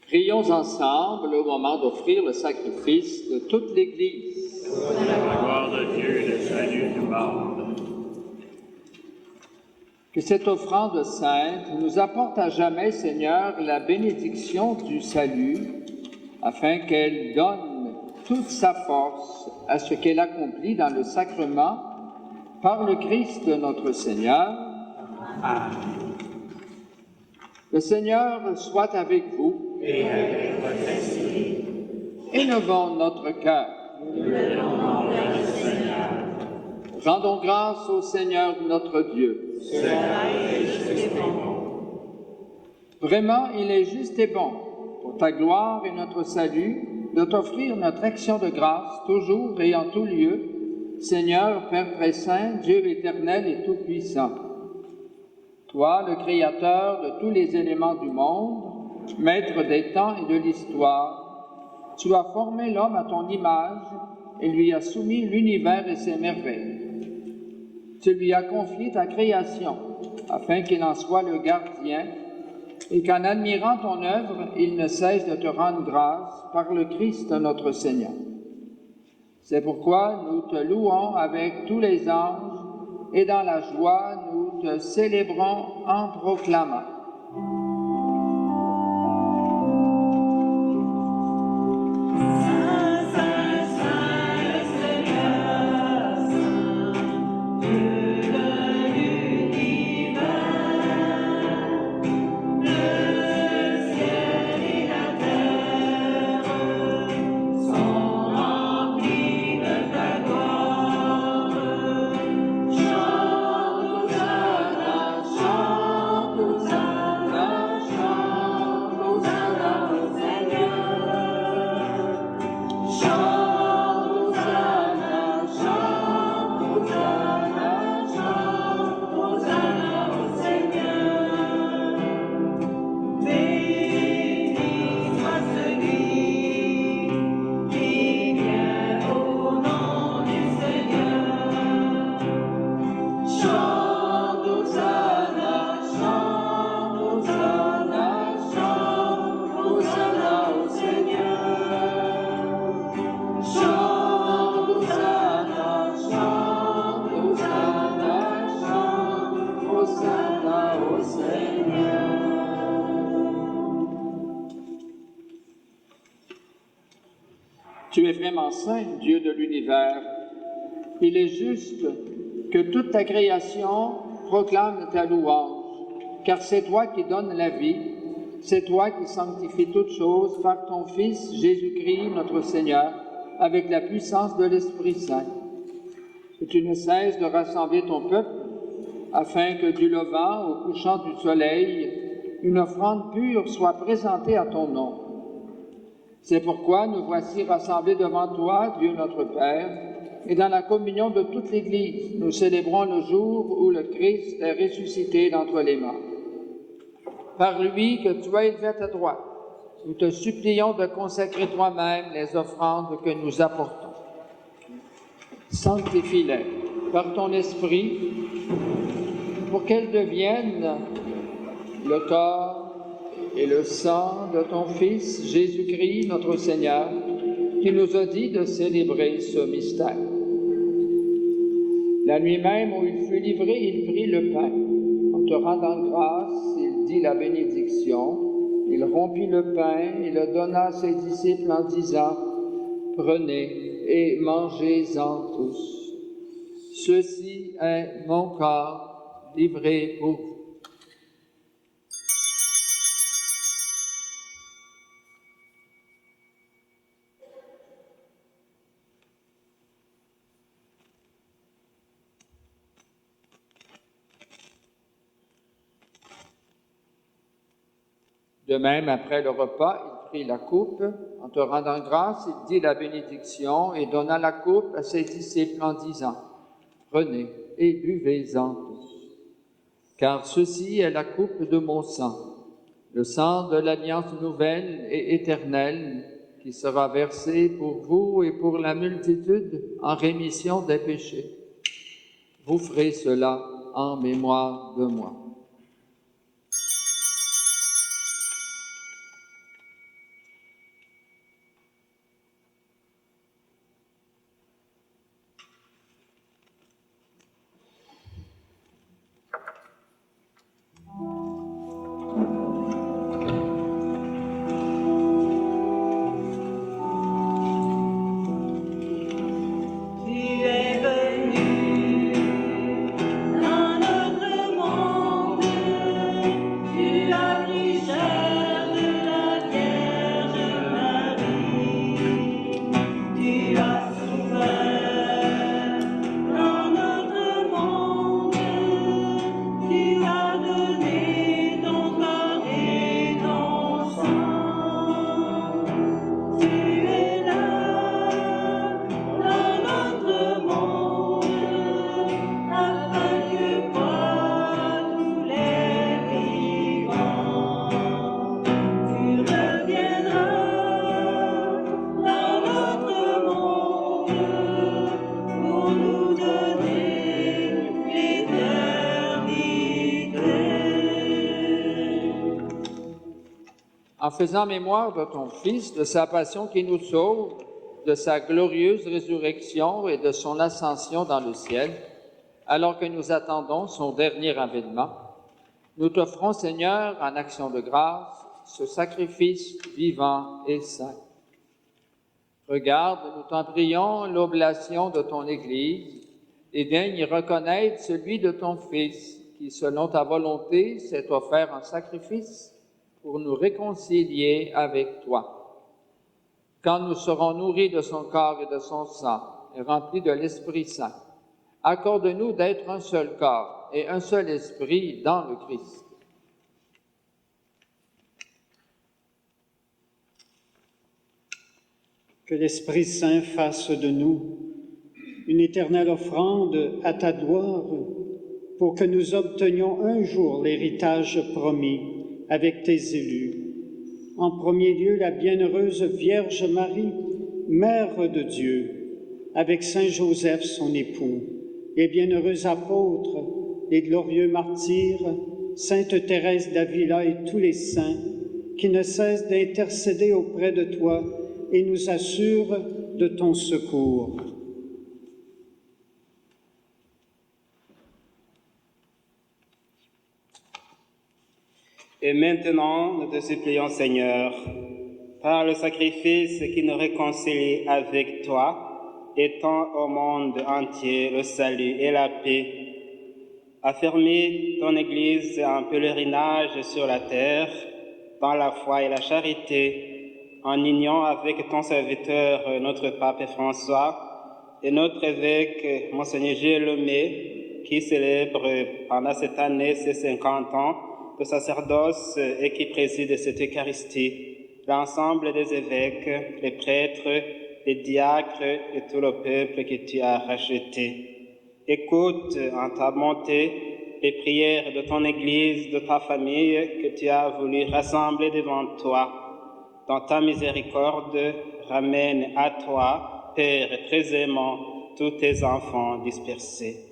Prions ensemble au moment d'offrir le sacrifice de toute l'Église. Pour la gloire de Dieu et le salut du monde. Que cette offrande sainte nous apporte à jamais, Seigneur, la bénédiction du salut, afin qu'elle donne toute sa force à ce qu'elle accomplit dans le sacrement par le Christ notre Seigneur. Amen. Le Seigneur soit avec vous. et avec votre esprit. Élevons notre cœur. Rendons grâce au Seigneur notre Dieu. Vraiment, il est juste et bon, pour ta gloire et notre salut, de t'offrir notre action de grâce, toujours et en tout lieu, Seigneur, Père très saint, Dieu éternel et tout-puissant. Toi, le Créateur de tous les éléments du monde, Maître des temps et de l'histoire, tu as formé l'homme à ton image et lui as soumis l'univers et ses merveilles. Tu lui as confié ta création, afin qu'il en soit le gardien, et qu'en admirant ton œuvre, il ne cesse de te rendre grâce par le Christ notre Seigneur. C'est pourquoi nous te louons avec tous les anges, et dans la joie, nous te célébrons en proclamant. Tu es vraiment saint, Dieu de l'univers. Il est juste que toute ta création proclame ta louange, car c'est toi qui donnes la vie, c'est toi qui sanctifies toutes choses par ton Fils Jésus-Christ, notre Seigneur, avec la puissance de l'Esprit Saint. Et tu ne cesses de rassembler ton peuple, afin que du levant au couchant du soleil, une offrande pure soit présentée à ton nom. C'est pourquoi nous voici rassemblés devant toi, Dieu notre Père, et dans la communion de toute l'Église, nous célébrons le jour où le Christ est ressuscité d'entre les morts. Par lui que tu as élevé à ta droite, nous te supplions de consacrer toi-même les offrandes que nous apportons. Sanctifie-les par ton Esprit, pour qu'elles deviennent le corps et le sang de ton Fils Jésus-Christ, notre Seigneur, qui nous a dit de célébrer ce mystère. La nuit même où il fut livré, il prit le pain. En te rendant grâce, il dit la bénédiction. Il rompit le pain et le donna à ses disciples en disant, « Prenez et mangez-en tous. Ceci est mon corps livré pour vous. » De même, après le repas, il prit la coupe. En te rendant grâce, il dit la bénédiction et donna la coupe à ses disciples en disant, « Prenez et buvez-en tous, car ceci est la coupe de mon sang, le sang de l'alliance nouvelle et éternelle qui sera versé pour vous et pour la multitude en rémission des péchés. Vous ferez cela en mémoire de moi. » Tu es venu dans notre monde. en faisant mémoire de ton Fils, de sa passion qui nous sauve, de sa glorieuse résurrection et de son ascension dans le ciel, alors que nous attendons son dernier avènement, nous t'offrons, Seigneur, en action de grâce, ce sacrifice vivant et saint. Regarde, nous t'en prions, l'oblation de ton Église, et daigne y reconnaître celui de ton Fils, qui, selon ta volonté, s'est offert en sacrifice pour nous réconcilier avec toi. Quand nous serons nourris de son corps et de son sang, et remplis de l'Esprit Saint, accorde-nous d'être un seul corps et un seul esprit dans le Christ. Que l'Esprit Saint fasse de nous une éternelle offrande à ta gloire, pour que nous obtenions un jour l'héritage promis avec tes élus. En premier lieu, la bienheureuse Vierge Marie, Mère de Dieu, avec Saint Joseph, son époux, les bienheureux apôtres, les glorieux martyrs, Sainte Thérèse d'Avila et tous les saints, qui ne cessent d'intercéder auprès de toi et nous assurent de ton secours. Et maintenant, nous te supplions, Seigneur, par le sacrifice qui nous réconcilie avec toi, étends au monde entier le salut et la paix. Affermis ton Église en pèlerinage sur la terre, dans la foi et la charité, en union avec ton serviteur, notre Pape François, et notre évêque, Monseigneur Gilles Lemay, qui célèbre pendant cette année ses 50 ans de sacerdoce et qui préside cette Eucharistie, l'ensemble des évêques, les prêtres, les diacres et tout le peuple que tu as racheté. Écoute en ta bonté les prières de ton Église, de ta famille que tu as voulu rassembler devant toi. Dans ta miséricorde, ramène à toi, Père très aimant, tous tes enfants dispersés.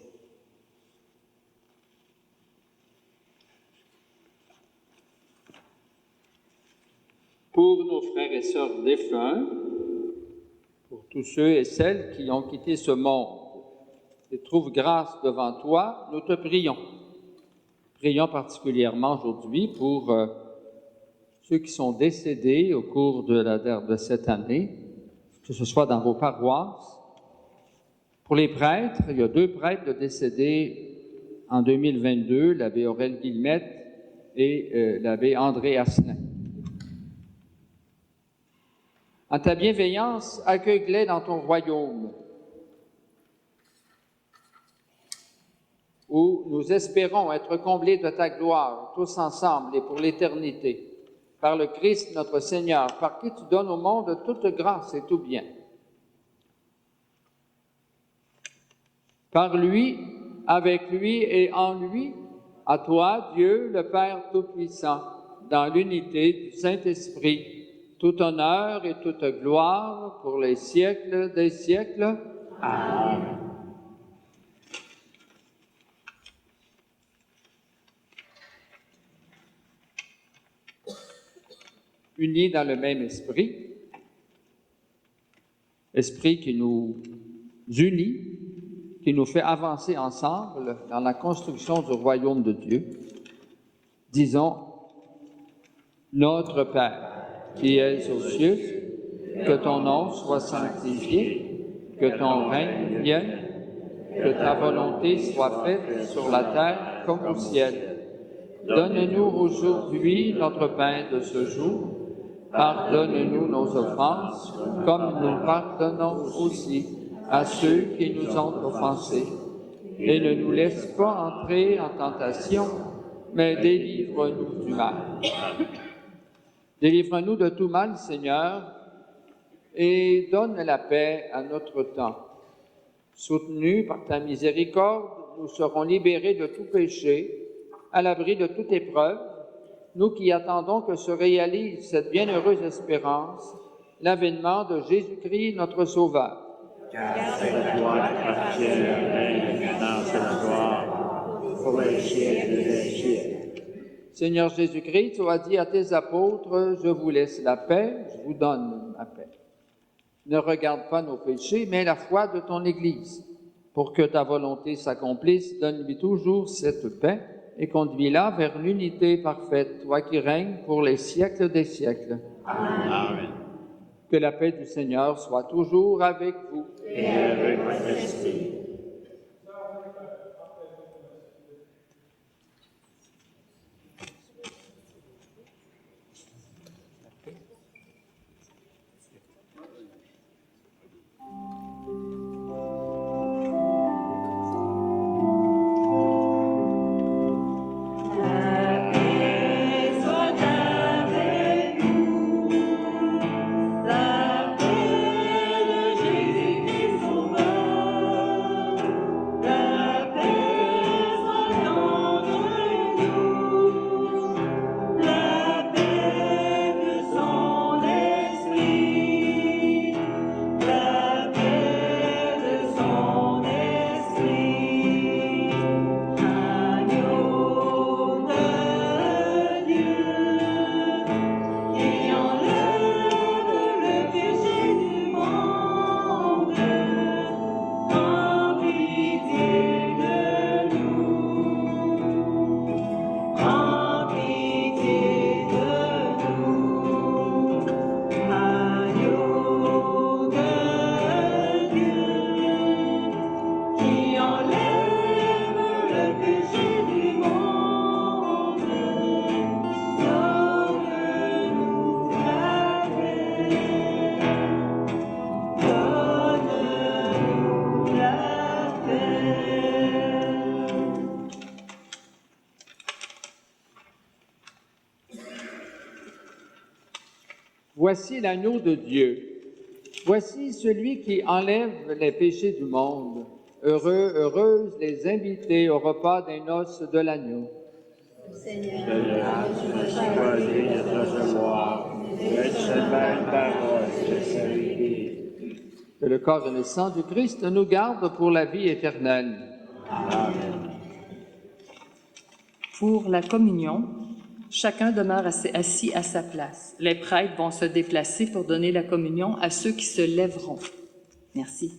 Pour nos frères et sœurs défunts, pour tous ceux et celles qui ont quitté ce monde et trouvent grâce devant toi, nous te prions. Prions particulièrement aujourd'hui pour ceux qui sont décédés au cours de cette année, que ce soit dans vos paroisses. Pour les prêtres, il y a 2 prêtres décédés en 2022, l'abbé Aurèle Guillemette et l'abbé André Asselin. En ta bienveillance, accueille-les dans ton royaume, où nous espérons être comblés de ta gloire, tous ensemble et pour l'éternité, par le Christ notre Seigneur, par qui tu donnes au monde toute grâce et tout bien. Par lui, avec lui et en lui, à toi, Dieu, le Père Tout-Puissant, dans l'unité du Saint-Esprit, tout honneur et toute gloire pour les siècles des siècles. Amen. Unis dans le même esprit, esprit qui nous unit, qui nous fait avancer ensemble dans la construction du royaume de Dieu, disons, Notre Père, qui es aux cieux, que ton nom soit sanctifié, que ton règne vienne, que ta volonté soit faite sur la terre comme au ciel. Donne-nous aujourd'hui notre pain de ce jour. Pardonne-nous nos offenses, comme nous pardonnons aussi à ceux qui nous ont offensés. Et ne nous laisse pas entrer en tentation, mais délivre-nous du mal. Délivre-nous de tout mal, Seigneur, et donne la paix à notre temps. Soutenus par ta miséricorde, nous serons libérés de tout péché, à l'abri de toute épreuve, nous qui attendons que se réalise cette bienheureuse espérance, l'avènement de Jésus-Christ, notre Sauveur. Car c'est à toi qu'appartient le règne, la puissance et la gloire, pour les siècles des siècles. Seigneur Jésus-Christ, tu as dit à tes apôtres, je vous laisse la paix, je vous donne ma paix. Ne regarde pas nos péchés, mais la foi de ton Église. Pour que ta volonté s'accomplisse, donne-lui toujours cette paix et conduis-la vers l'unité parfaite, toi qui règnes pour les siècles des siècles. Amen. Que la paix du Seigneur soit toujours avec vous. Et avec votre esprit. Voici l'agneau de Dieu. Voici celui qui enlève les péchés du monde. Heureux, heureuses les invités au repas des noces de l'agneau. Seigneur, tu me choisis de te recevoir, mais cette belle parole, je salue. Que le corps et le sang du Christ nous gardent pour la vie éternelle. Amen. Pour la communion, chacun demeure assis à sa place. Les prêtres vont se déplacer pour donner la communion à ceux qui se lèveront. Merci.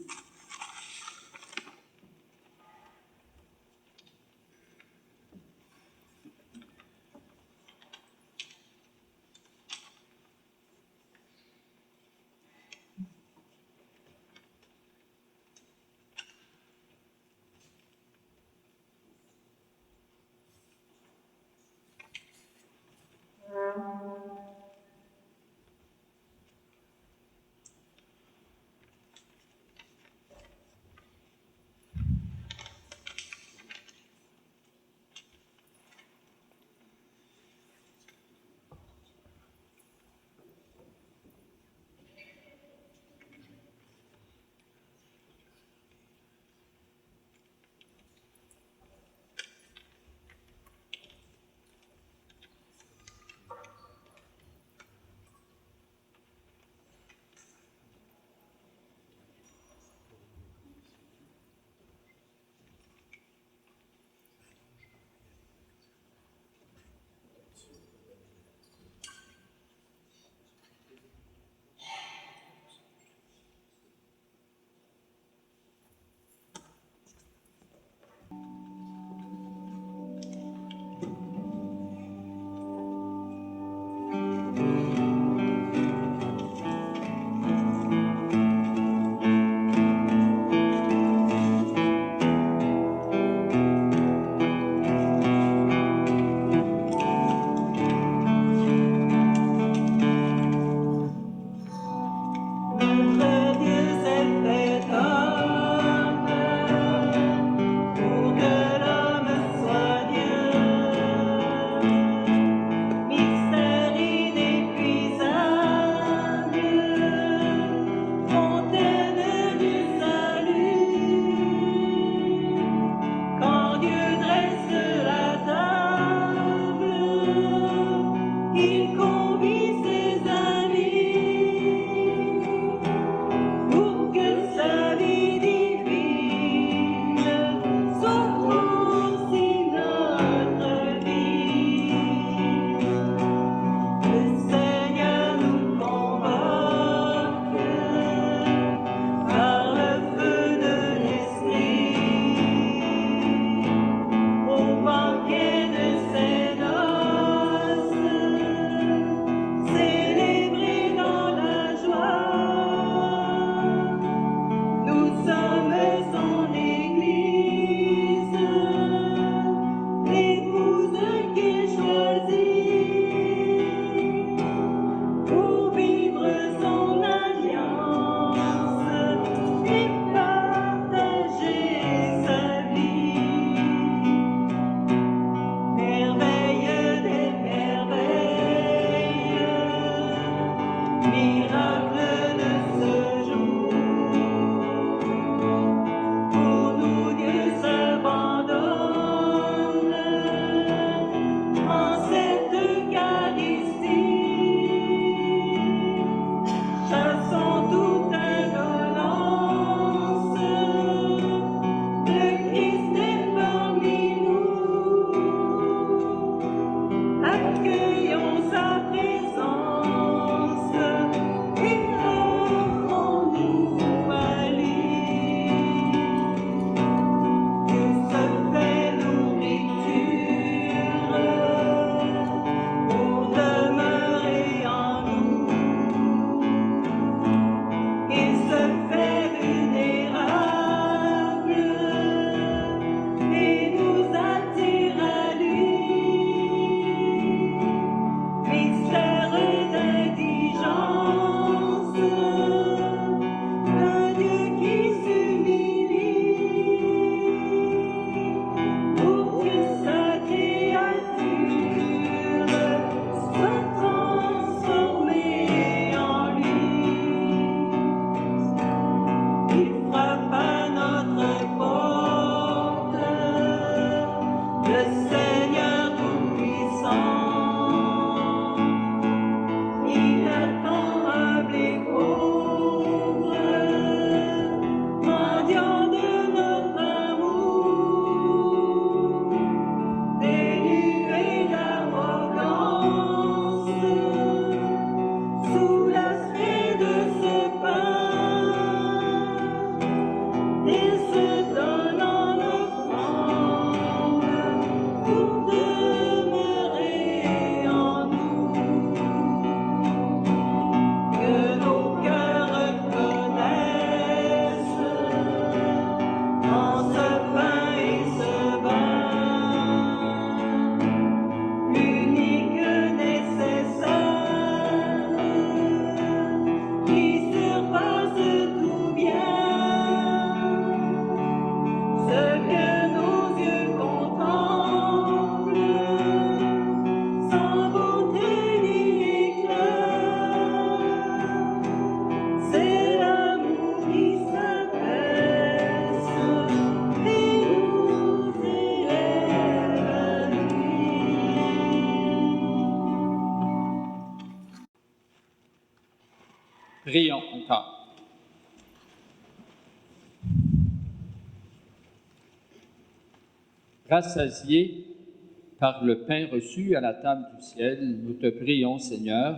Prions encore. Rassasiés par le pain reçu à la table du ciel, nous te prions, Seigneur,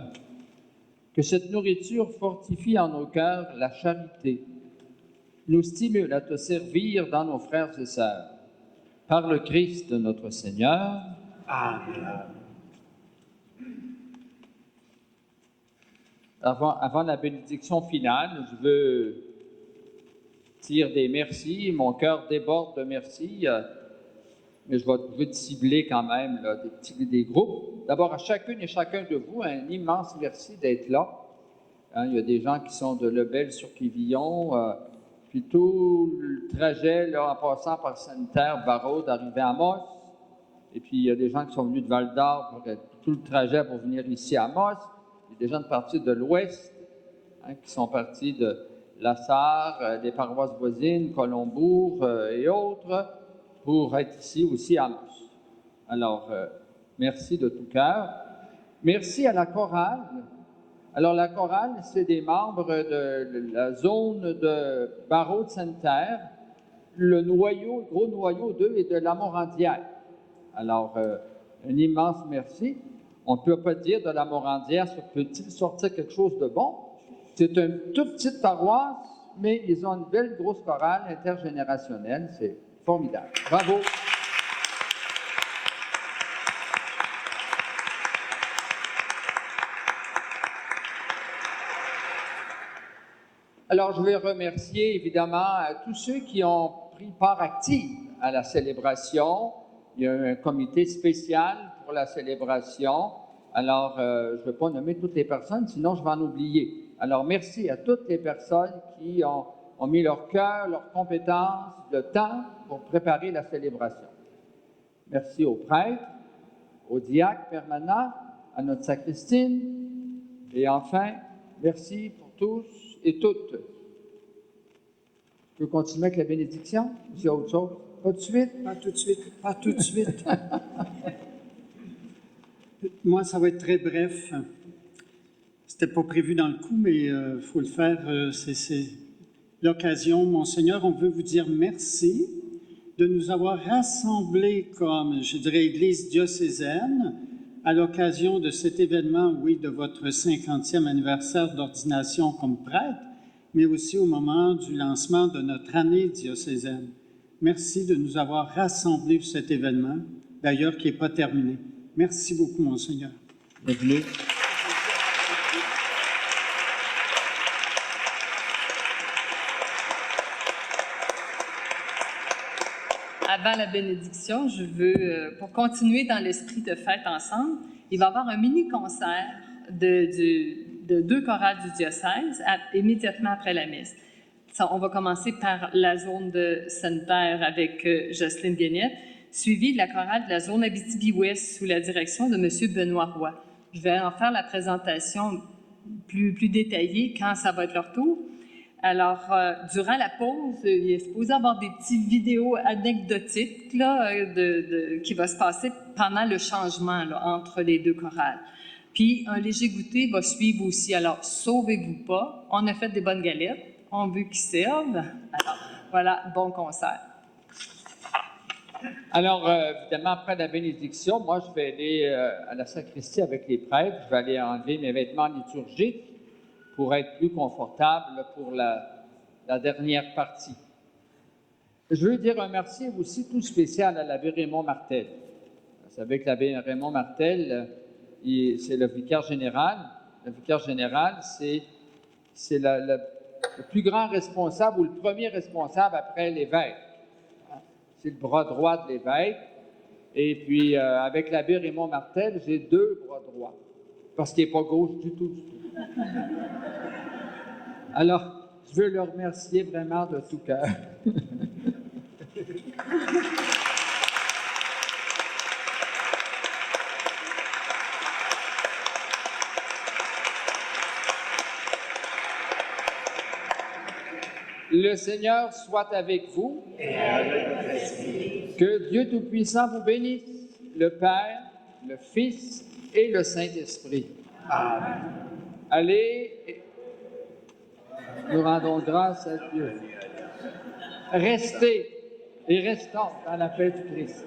que cette nourriture fortifie en nos cœurs la charité, nous stimule à te servir dans nos frères et sœurs. Par le Christ notre Seigneur. Amen. Avant la bénédiction finale, je veux dire des merci. Mon cœur déborde de merci, mais je veux cibler quand même là, des groupes. D'abord, à chacune et chacun de vous, un immense merci d'être là. Il y a des gens qui sont de Lebel-sur-Quévillon, puis tout le trajet, là, en passant par Sainte-Terre, Barraud, d'arriver à Amos. Et puis, il y a des gens qui sont venus de Val-d'Or pour tout le trajet pour venir ici à Amos. Il y a des gens de partie de l'Ouest qui sont partis de La Sarre, des paroisses voisines, Colombourg et autres, pour être ici aussi à Amos. Alors, merci de tout cœur. Merci à la chorale. Alors, la chorale, c'est des membres de la zone de Barraud de Sainte-Terre. Le gros noyau d'eux est de l'Amorandière. Alors, un immense merci. On ne peut pas dire de l'Amorandière, peut-il sortir quelque chose de bon? C'est une toute petite paroisse, mais ils ont une belle grosse chorale intergénérationnelle. C'est formidable. Bravo! Alors, je vais remercier évidemment tous ceux qui ont pris part active à la célébration. Il y a un comité spécial pour la célébration. Alors, je ne vais pas nommer toutes les personnes, sinon je vais en oublier. Alors, merci à toutes les personnes qui ont mis leur cœur, leurs compétences, le temps pour préparer la célébration. Merci aux prêtres, aux diacres permanents, à notre sacristine. Et enfin, merci pour tous et toutes. Je peux continuer avec la bénédiction? Ou s'il y a autre chose? Pas de suite? Pas tout de suite. Pas tout de suite. Moi, ça va être très bref. C'était pas prévu dans le coup, mais il faut le faire. C'est l'occasion. Monseigneur, on veut vous dire merci de nous avoir rassemblés comme, je dirais, Église diocésaine à l'occasion de cet événement, oui, de votre 50e anniversaire d'ordination comme prêtre, mais aussi au moment du lancement de notre année diocésaine. Merci de nous avoir rassemblés pour cet événement, d'ailleurs qui n'est pas terminé. Merci beaucoup, Monseigneur. Bienvenue. Avant la bénédiction, je veux, pour continuer dans l'esprit de fête ensemble, il va y avoir un mini-concert de 2 chorales du diocèse immédiatement après la messe. On va commencer par la zone de Sainte-Terre avec Jocelyne Guénette, suivie de la chorale de la zone Abitibi-Ouest sous la direction de M. Benoît Roy. Je vais en faire la présentation plus détaillée quand ça va être leur tour. Alors, durant la pause, il est supposé avoir des petites vidéos anecdotiques là, qui va se passer pendant le changement là, entre les 2 chorales. Puis, un léger goûter va suivre aussi. Alors, sauvez-vous pas. On a fait des bonnes galettes. On veut qu'ils servent. Alors, voilà, bon concert. Alors, évidemment, après la bénédiction, moi, je vais aller à la sacristie avec les prêtres. Je vais aller enlever mes vêtements liturgiques pour être plus confortable pour la dernière partie. Je veux dire un merci aussi tout spécial à l'abbé Raymond Martel. Vous savez que l'abbé Raymond Martel, c'est le vicaire général. Le vicaire général, c'est le plus grand responsable ou le premier responsable après l'évêque. C'est le bras droit de l'évêque. Et puis, avec l'abbé Raymond Martel, j'ai 2 bras droits, parce qu'il n'est pas gauche du tout. Alors, je veux le remercier vraiment de tout cœur. Le Seigneur soit avec vous. Et avec votre esprit. Que Dieu Tout-Puissant vous bénisse, le Père, le Fils et le Saint-Esprit. Amen. Allez Nous rendons grâce à Dieu. Restez et restons dans la paix du Christ.